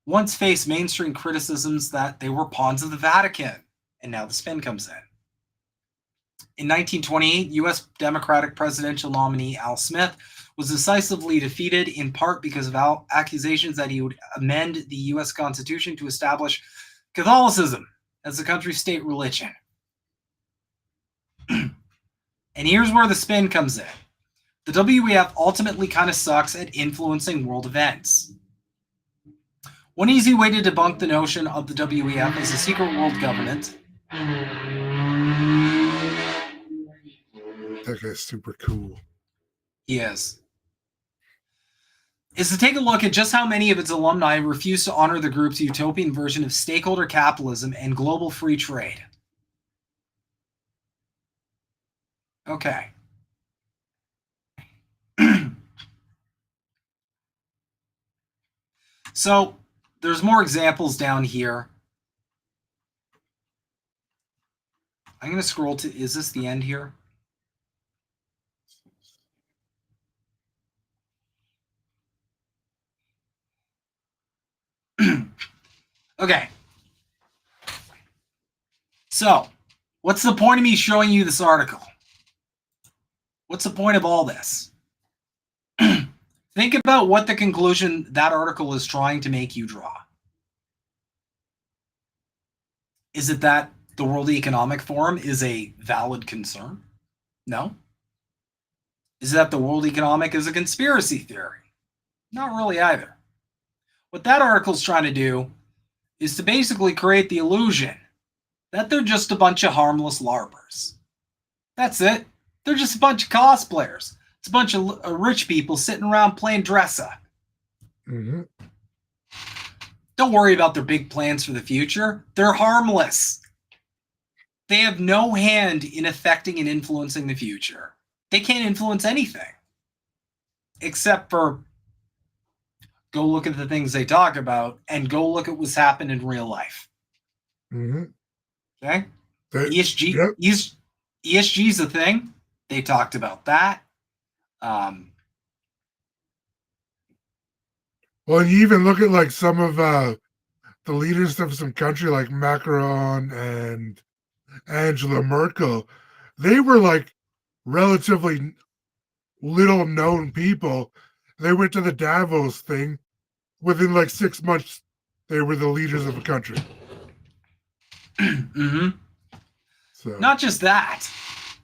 once faced mainstream criticisms that they were pawns of the Vatican, and now the spin comes in. In 1928, U.S. Democratic presidential nominee Al Smith was decisively defeated, in part because of accusations that he would amend the U.S. Constitution to establish Catholicism as the country's state religion. And here's where the spin comes in. The WEF ultimately kind of sucks at influencing world events. One easy way to debunk the notion of the WEF as a secret world government. That guy's super cool. He is to take a look at just how many of its alumni refuse to honor the group's utopian version of stakeholder capitalism and global free trade. Okay. So there's more examples down here. I'm going to scroll to, is this the end here? Okay. So, what's the point of me showing you this article? What's the point of all this? Think about what the conclusion that article is trying to make you draw. Is it that the World Economic Forum is a valid concern? No. Is it that the World Economic is a conspiracy theory? Not really either. What that article's trying to do is to basically create the illusion that they're just a bunch of harmless LARPers. That's it. They're just a bunch of cosplayers. It's a bunch of rich people sitting around playing dress-up. Mm-hmm. Don't worry about their big plans for the future. They're harmless. They have no hand in affecting and influencing the future. They can't influence anything. Except for go look at the things they talk about and go look at what's happened in real life. Mm-hmm. Okay? ESG's a thing. They talked about that. Well, you even look at like some of the leaders of some country like Macron and Angela Merkel. They were like relatively little known people. They went to the Davos thing. Within like 6 months, they were the leaders of a country. Mm-hmm. So. Not just that.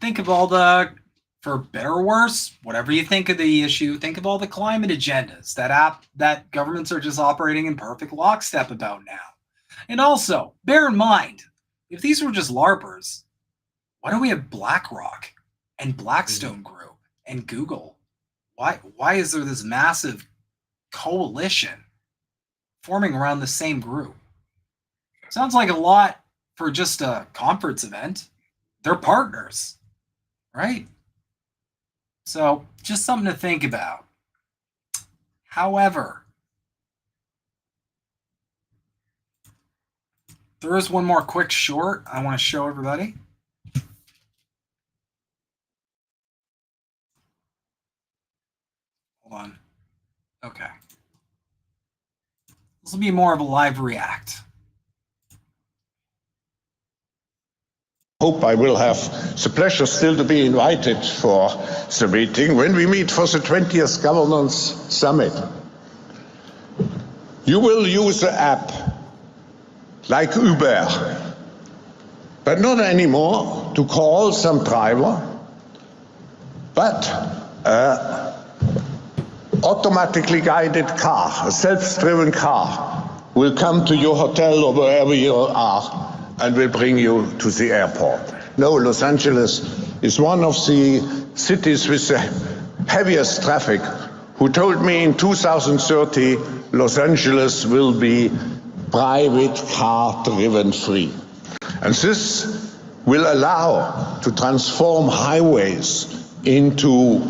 Think of all the, for better or worse, whatever you think of the issue, think of all the climate agendas that governments are just operating in perfect lockstep about now. And also, bear in mind, if these were just LARPers, why don't we have BlackRock and Blackstone Group and Google? Why is there this massive coalition forming around the same group? Sounds like a lot for just a conference event. They're partners, right? So just something to think about. However, there is one more quick short I want to show everybody. Hold on. Okay. This will be more of a live react. Hope I will have the pleasure still to be invited for the meeting when we meet for the 20th Governance Summit. You will use the app like Uber, but not anymore to call some driver, but automatically guided car, a self-driven car, will come to your hotel or wherever you are and will bring you to the airport. No, Los Angeles is one of the cities with the heaviest traffic, who told me in 2030 Los Angeles will be private car driven free. And this will allow to transform highways into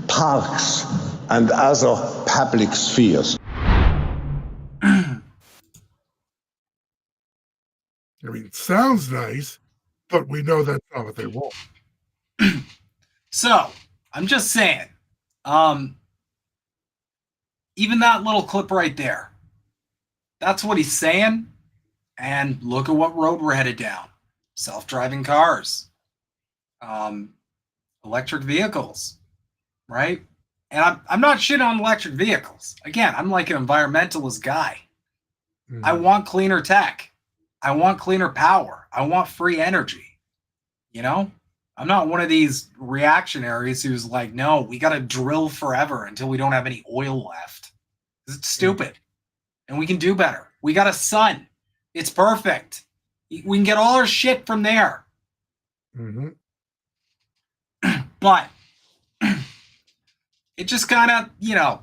parks and other public spheres. I mean, it sounds nice, but we know that's not what they want. So, I'm just saying, even that little clip right there, that's what he's saying. And look at what road we're headed down. Self-driving cars, electric vehicles, right? And I'm not shitting on electric vehicles. Again, I'm like an environmentalist guy. I want cleaner tech. I want cleaner power. I want free energy. You know? I'm not one of these reactionaries who's like, no, we got to drill forever until we don't have any oil left. It's stupid. And we can do better. We got a sun. It's perfect. We can get all our shit from there. But it just kind of, you know,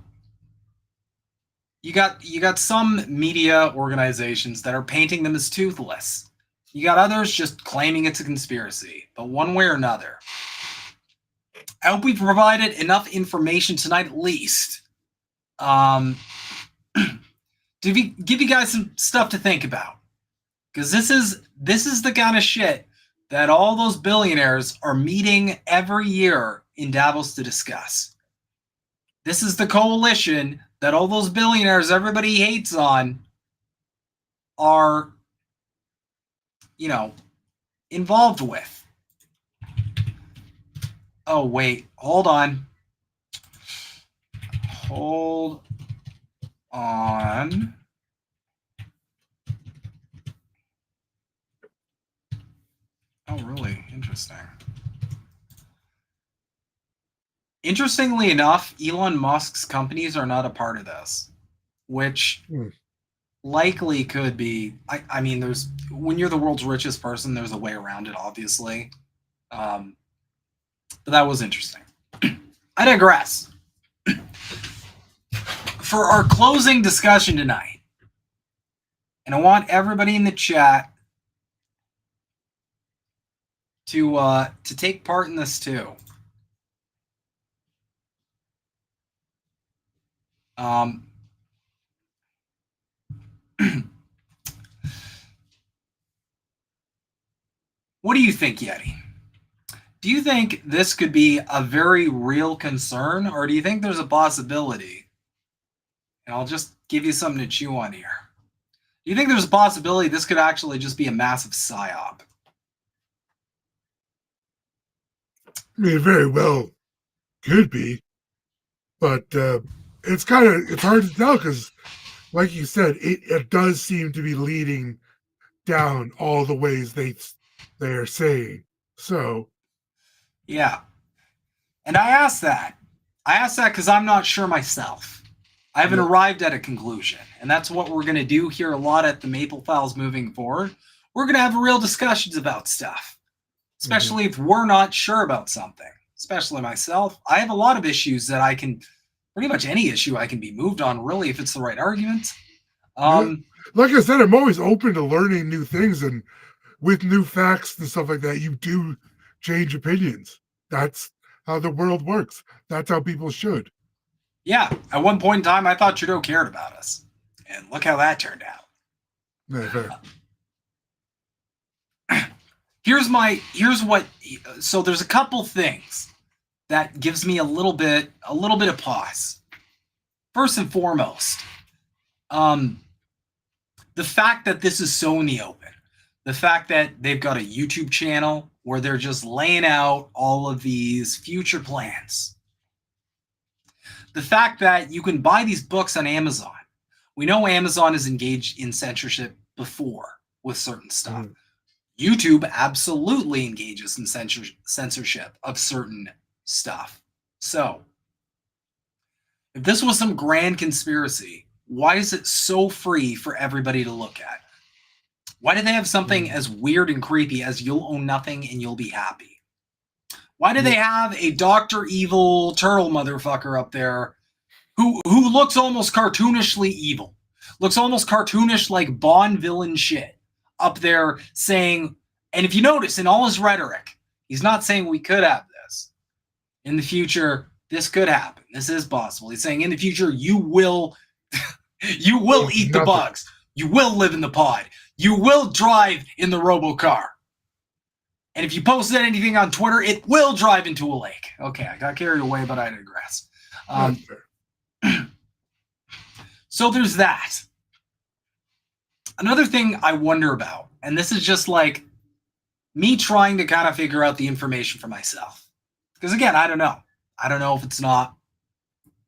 you got some media organizations that are painting them as toothless. You got others just claiming it's a conspiracy. But one way or another, I hope we provided enough information tonight at least to give you guys some stuff to think about. Because this is the kind of shit that all those billionaires are meeting every year in Davos to discuss. This is the coalition that all those billionaires everybody hates on are, you know, involved with. Oh, wait. Hold on. Hold on. Oh, really? Interesting. Interestingly enough, Elon Musk's companies are not a part of this, which likely could be. I mean, there's when you're the world's richest person, there's a way around it, obviously. But that was interesting. I digress. For our closing discussion tonight, and I want everybody in the chat to take part in this too. What do you think, Yeti? Do you think this could be a very real concern, or do you think there's a possibility? And I'll just give you something to chew on here. Do you think there's a possibility this could actually just be a massive psyop? I mean, it very well could be, but it's hard to tell because, like you said, it does seem to be leading down all the ways they are saying. So, yeah. And I asked that because I'm not sure myself. I haven't arrived at a conclusion. And that's what we're going to do here a lot at the Maple Files moving forward. We're going to have real discussions about stuff, especially if we're not sure about something, especially myself. I have a lot of issues that I can, pretty much any issue I can be moved on, really, if it's the right argument. Like I said, I'm always open to learning new things, and with new facts and stuff like that, you do change opinions. That's how the world works. That's how people should. Yeah. At one point in time, I thought Trudeau cared about us. And look how that turned out. So there's a couple things that gives me a little bit of pause. First and foremost, the fact that this is so in the open, the fact that they've got a YouTube channel where they're just laying out all of these future plans. The fact that you can buy these books on Amazon. We know Amazon is engaged in censorship before with certain stuff. YouTube absolutely engages in censorship of certain stuff. So, if this was some grand conspiracy, why is it so free for everybody to look at? Why do they have something as weird and creepy as you'll own nothing and you'll be happy? Why do they have a Dr. Evil turtle motherfucker up there who looks almost cartoonishly evil? Looks almost cartoonish like Bond villain shit up there saying, and if you notice in all his rhetoric, he's not saying we could have this. In the future, this could happen. This is possible. He's saying in the future, you will eat the bugs. You will live in the pod. You will drive in the robo-car. And if you posted anything on Twitter, it will drive into a lake. Okay, I got carried away, but I digress. So there's that. Another thing I wonder about, and this is just like me trying to kind of figure out the information for myself. Because again, I don't know. I don't know if it's not.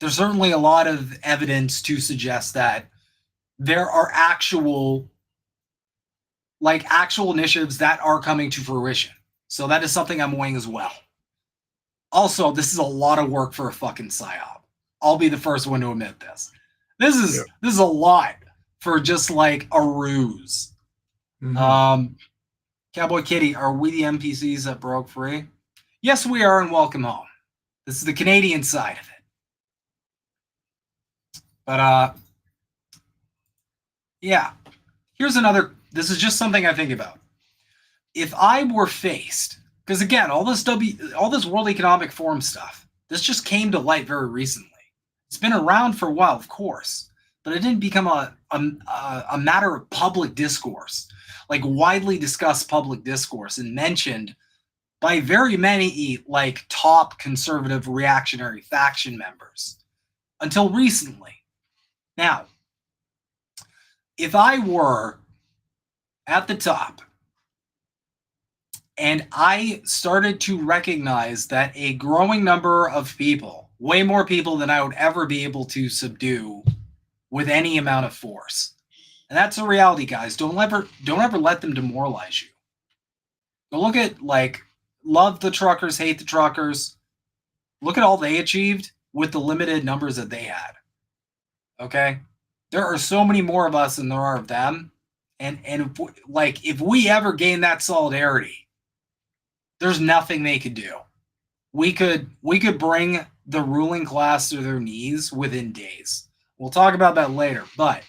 There's certainly a lot of evidence to suggest that there are actual initiatives that are coming to fruition. So that is something I'm weighing as well. Also, this is a lot of work for a fucking psyop. I'll be the first one to admit this. This is a lot for just like a ruse. Cowboy Kitty, are we the NPCs that broke free? Yes, we are, and welcome home. This is the Canadian side of it. But yeah. Here's another, this is just something I think about. If I were faced, because again, all this World Economic Forum stuff, this just came to light very recently. It's been around for a while, of course, but it didn't become a matter of public discourse, like widely discussed public discourse and mentioned by very many like top conservative reactionary faction members until recently. Now, if I were at the top and I started to recognize that a growing number of people, way more people than I would ever be able to subdue with any amount of force. And that's a reality, guys. Don't ever let them demoralize you. Go look at, like, love the truckers, hate the truckers. Look at all they achieved with the limited numbers that they had. Okay? There are so many more of us than there are of them. And if we ever gain that solidarity, there's nothing they could do. We could bring the ruling class to their knees within days. We'll talk about that later. But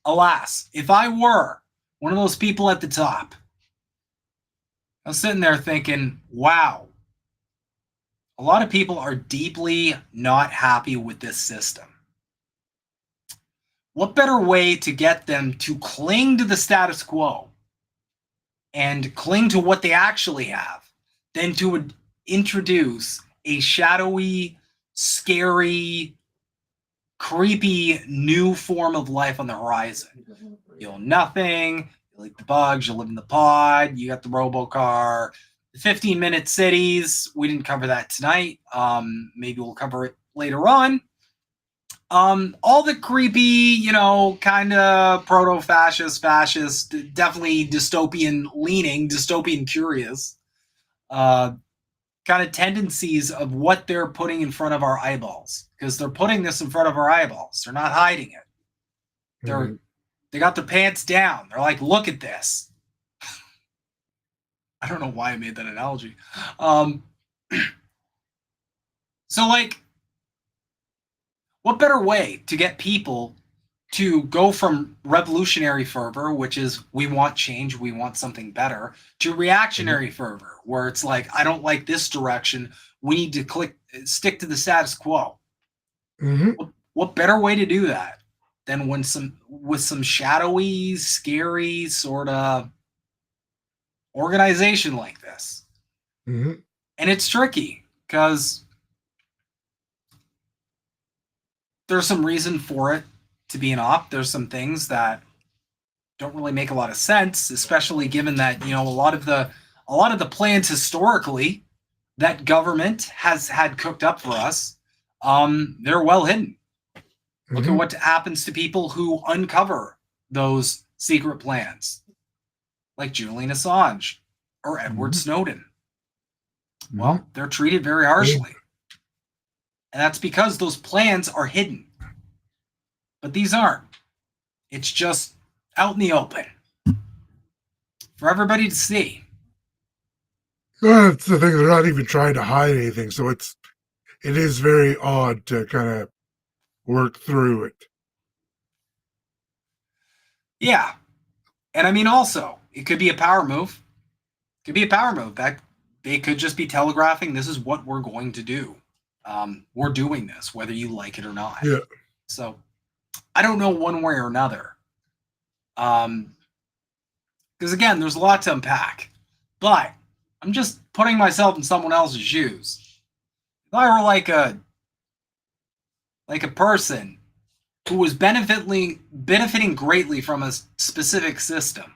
alas, if I were one of those people at the top, I was sitting there thinking, wow, a lot of people are deeply not happy with this system. What better way to get them to cling to the status quo and cling to what they actually have than to introduce a shadowy, scary, creepy new form of life on the horizon? You know nothing, you like the bugs, you live in the pod, you got the robocar, the 15-minute cities. We didn't cover that tonight. Maybe we'll cover it later on. All the creepy, kind of proto-fascist, definitely dystopian leaning, dystopian curious, kind of tendencies of what they're putting in front of our eyeballs. Because they're putting this in front of our eyeballs. They're not hiding it. They got their pants down. They're like, look at this. I don't know why I made that analogy. So, like, what better way to get people to go from revolutionary fervor, which is we want change, we want something better, to reactionary fervor, where it's like, I don't like this direction, we need to stick to the status quo. What better way to do that than with some shadowy, scary sort of organization like this? And it's tricky because there's some reason for it to be an op. There's some things that don't really make a lot of sense, especially given that, a lot of the plans historically that government has had cooked up for us, they're well hidden. Look at what happens to people who uncover those secret plans, like Julian Assange or Edward Snowden. Well, they're treated very harshly. And that's because those plans are hidden. But these aren't. It's just out in the open for everybody to see. That's the thing. They're not even trying to hide anything, so it is very odd to kind of work through it. Yeah. And I mean, also, it could be a power move. It could be a power move. That they could just be telegraphing, this is what we're going to do. We're doing this, whether you like it or not. Yeah. So I don't know one way or another. Because again, there's a lot to unpack. But I'm just putting myself in someone else's shoes. If I were like a person who was benefiting greatly from a specific system,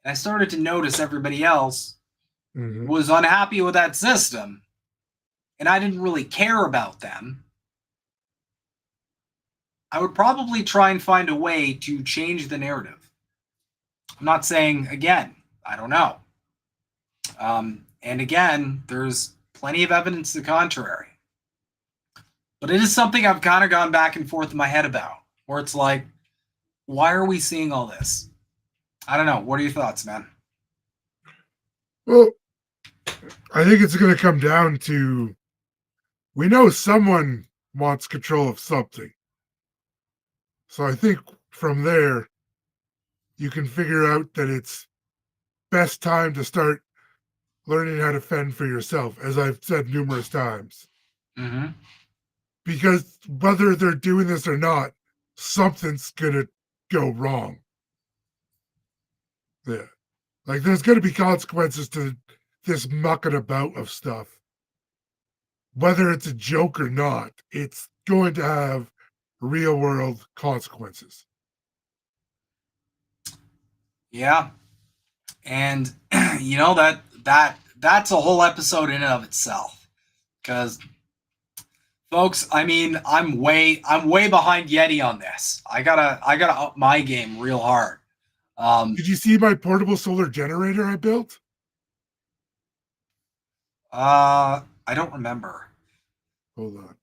and I started to notice everybody else was unhappy with that system, and I didn't really care about them, I would probably try and find a way to change the narrative. I'm not saying, again, I don't know. And again, there's plenty of evidence to the contrary. But it is something I've kind of gone back and forth in my head about, where it's like, why are we seeing all this? I don't know. What are your thoughts, man? Well, I think it's going to come down to, we know someone wants control of something. So I think from there, you can figure out that it's best time to start learning how to fend for yourself, as I've said numerous times. Mm-hmm. Because whether they're doing this or not, something's going to go wrong. Yeah. Like, there's going to be consequences to this mucking about of stuff. Whether it's a joke or not, it's going to have real world consequences. Yeah. And you know, that's a whole episode in and of itself. Because folks, I mean, I'm way behind Yeti on this. I gotta up my game real hard. Did you see my portable solar generator I built? I don't remember. Hold on.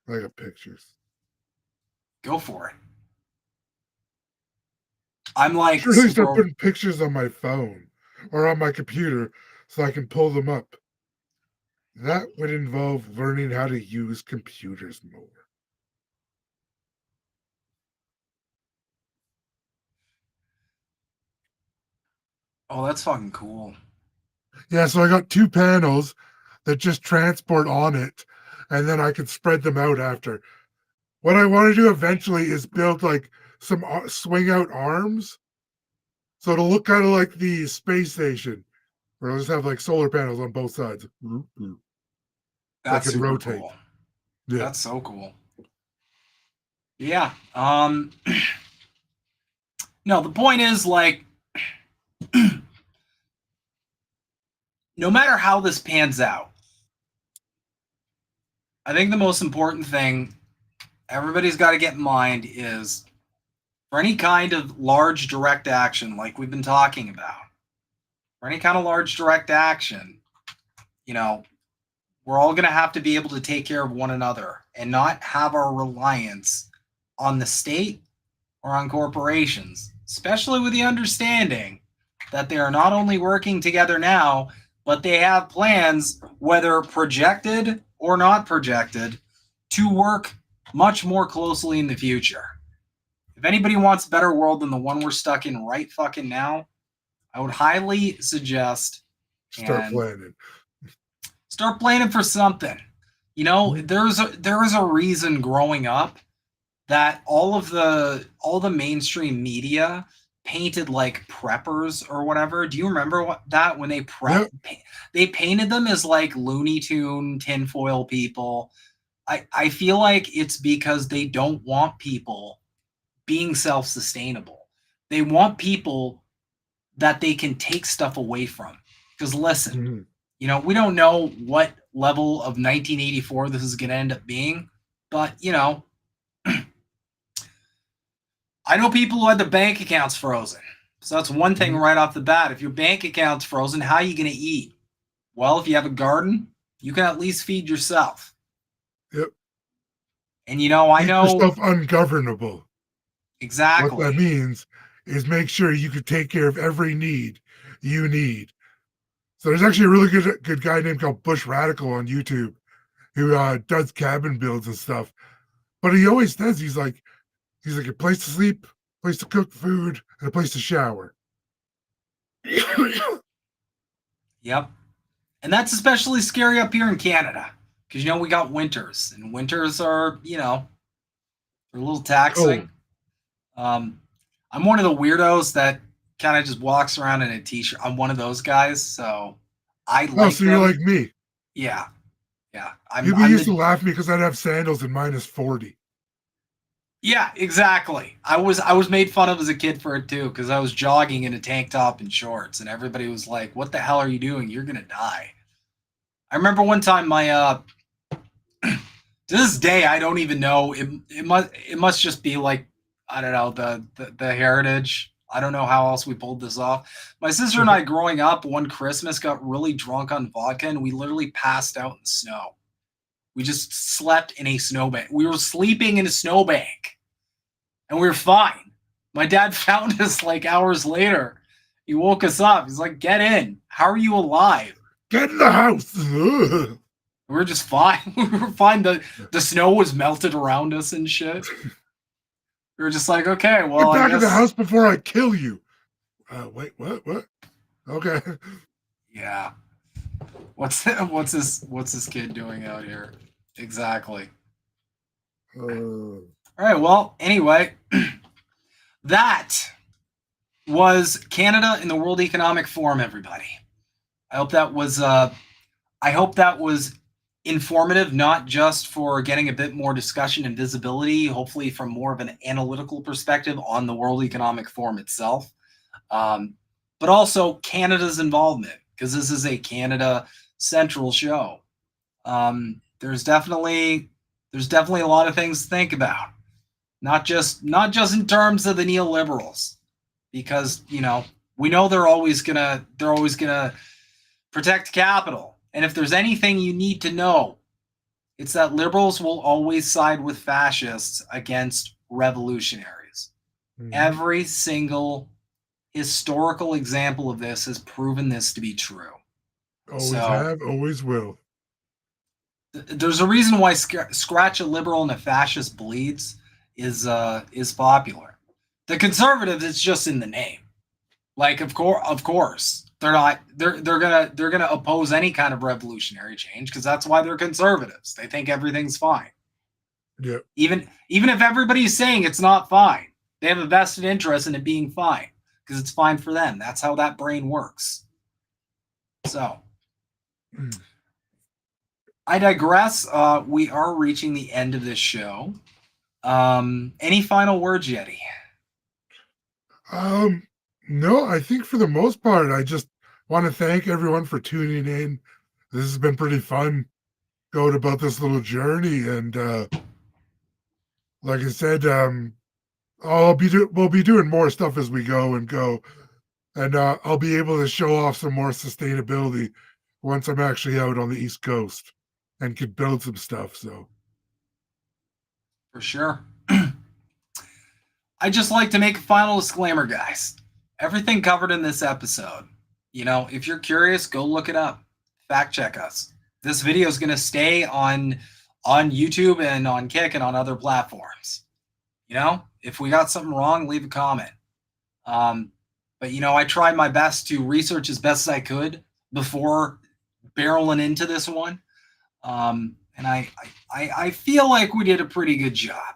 I got pictures. Go for it. I'm like, really start putting pictures on my phone or on my computer so I can pull them up. That would involve learning how to use computers more. Oh, that's fucking cool. Yeah, so I got 2 panels that just transport on it, and then I can spread them out after. What I want to do eventually is build like some swing out arms. So it'll look kind of like the space station, where I'll just have like solar panels on both sides. That's that can super rotate. Cool. Yeah. That's so cool. Yeah. No, the point is, like, no matter how this pans out, I think the most important thing everybody's got to get in mind is, for any kind of large direct action like we've been talking about, for any kind of large direct action, you know, we're all going to have to be able to take care of one another and not have our reliance on the state or on corporations, especially with the understanding that they are not only working together now, but they have plans, whether projected or not projected, to work much more closely in the future. If anybody wants a better world than the one we're stuck in right fucking now, I would highly suggest start planning. Start planning for something. You know, there is a reason growing up that all the mainstream media painted like preppers or whatever. Do you remember that when they they painted them as like Looney Tune tinfoil people? I feel like it's because they don't want people being self-sustainable. They want people that they can take stuff away from. Because listen, you know, we don't know what level of 1984 this is going to end up being, but, you know, I know people who had their bank accounts frozen. So that's one thing right off the bat. If your bank account's frozen, how are you going to eat? Well, if you have a garden, you can at least feed yourself. Yep. And, you know, I know... Make yourself ungovernable. Exactly. What that means is make sure you can take care of every need you need. So there's actually a really good guy named called Bush Radical on YouTube who does cabin builds and stuff. But he always says he's like a place to sleep, place to cook food, and a place to shower. Yep. And that's especially scary up here in Canada because, we got winters, and winters are, they're a little taxing. I'm one of the weirdos that kind of just walks around in a t-shirt. I'm one of those guys, so I like so you're like me. Yeah. People used to laugh at me because I'd have sandals in -40. Yeah, exactly. I was made fun of as a kid for it too, because I was jogging in a tank top and shorts, and everybody was like, "What the hell are you doing? You're gonna die." I remember one time my to this day I don't even know, it must just be like, I don't know, the heritage. I don't know how else we pulled this off. My sister and I growing up one Christmas got really drunk on vodka, and we literally passed out in the snow. We just slept in a snowbank. We were sleeping in a snowbank, and we were fine. My dad found us like hours later. He woke us up. He's like, "Get in. How are you alive? Get in the house." We were just fine. We were fine. The snow was melted around us and shit. We were just like, okay, well, get back in the house before I kill you. Wait, what? Okay. Yeah. What's this kid doing out here? Exactly. All right. Well, anyway, that was Canada in the World Economic Forum, everybody. I hope that was informative, not just for getting a bit more discussion and visibility, hopefully from more of an analytical perspective on the World Economic Forum itself, but also Canada's involvement, because this is a Canada central show. There's definitely a lot of things to think about, not just in terms of the neoliberals, because we know they're always gonna protect capital. And if there's anything you need to know, it's that liberals will always side with fascists against revolutionaries. Mm-hmm. Every single historical example of this has proven this to be true. Always have, always will. There's a reason why scratch a liberal and a fascist bleeds is popular. The conservatives, it's just in the name. Like, of course. They're gonna oppose any kind of revolutionary change because that's why they're conservatives. They think everything's fine. Yeah. Even if everybody's saying it's not fine, they have a vested interest in it being fine because it's fine for them. That's how that brain works. So, I digress. We are reaching the end of this show. Any final words, Yeti? No, I think for the most part, I just want to thank everyone for tuning in. This has been pretty fun going about this little journey. And like I said, we'll be doing more stuff as we go. And I'll be able to show off some more sustainability once I'm actually out on the East Coast and can build some stuff. So, for sure. I just like to make a final disclaimer, guys. Everything covered in this episode, if you're curious, go look it up. Fact check us. This video is going to stay on YouTube and on Kick and on other platforms. If we got something wrong, leave a comment. But I tried my best to research as best as I could before barreling into this one. And I feel like we did a pretty good job.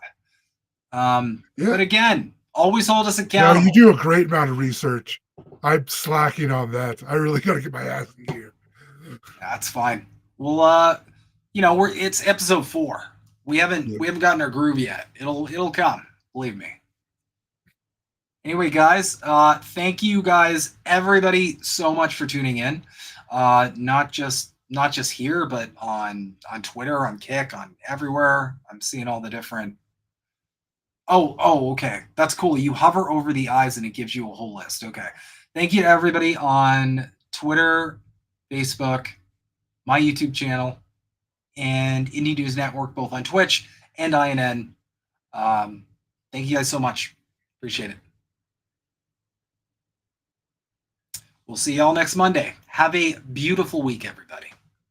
But again, always hold us accountable. Yeah, you do a great amount of research. I'm slacking on that. I really got to get my ass in gear. That's fine. Well, it's episode 4. We haven't gotten our groove yet. It'll come. Believe me. Anyway, guys, thank you guys, everybody, so much for tuning in. Not just here, but on Twitter, on Kick, on everywhere. I'm seeing all the different. Oh, okay. That's cool. You hover over the eyes and it gives you a whole list. Okay. Thank you to everybody on Twitter, Facebook, my YouTube channel, and Indie News Network, both on Twitch and INN. Thank you guys so much. Appreciate it. We'll see y'all next Monday. Have a beautiful week, everybody.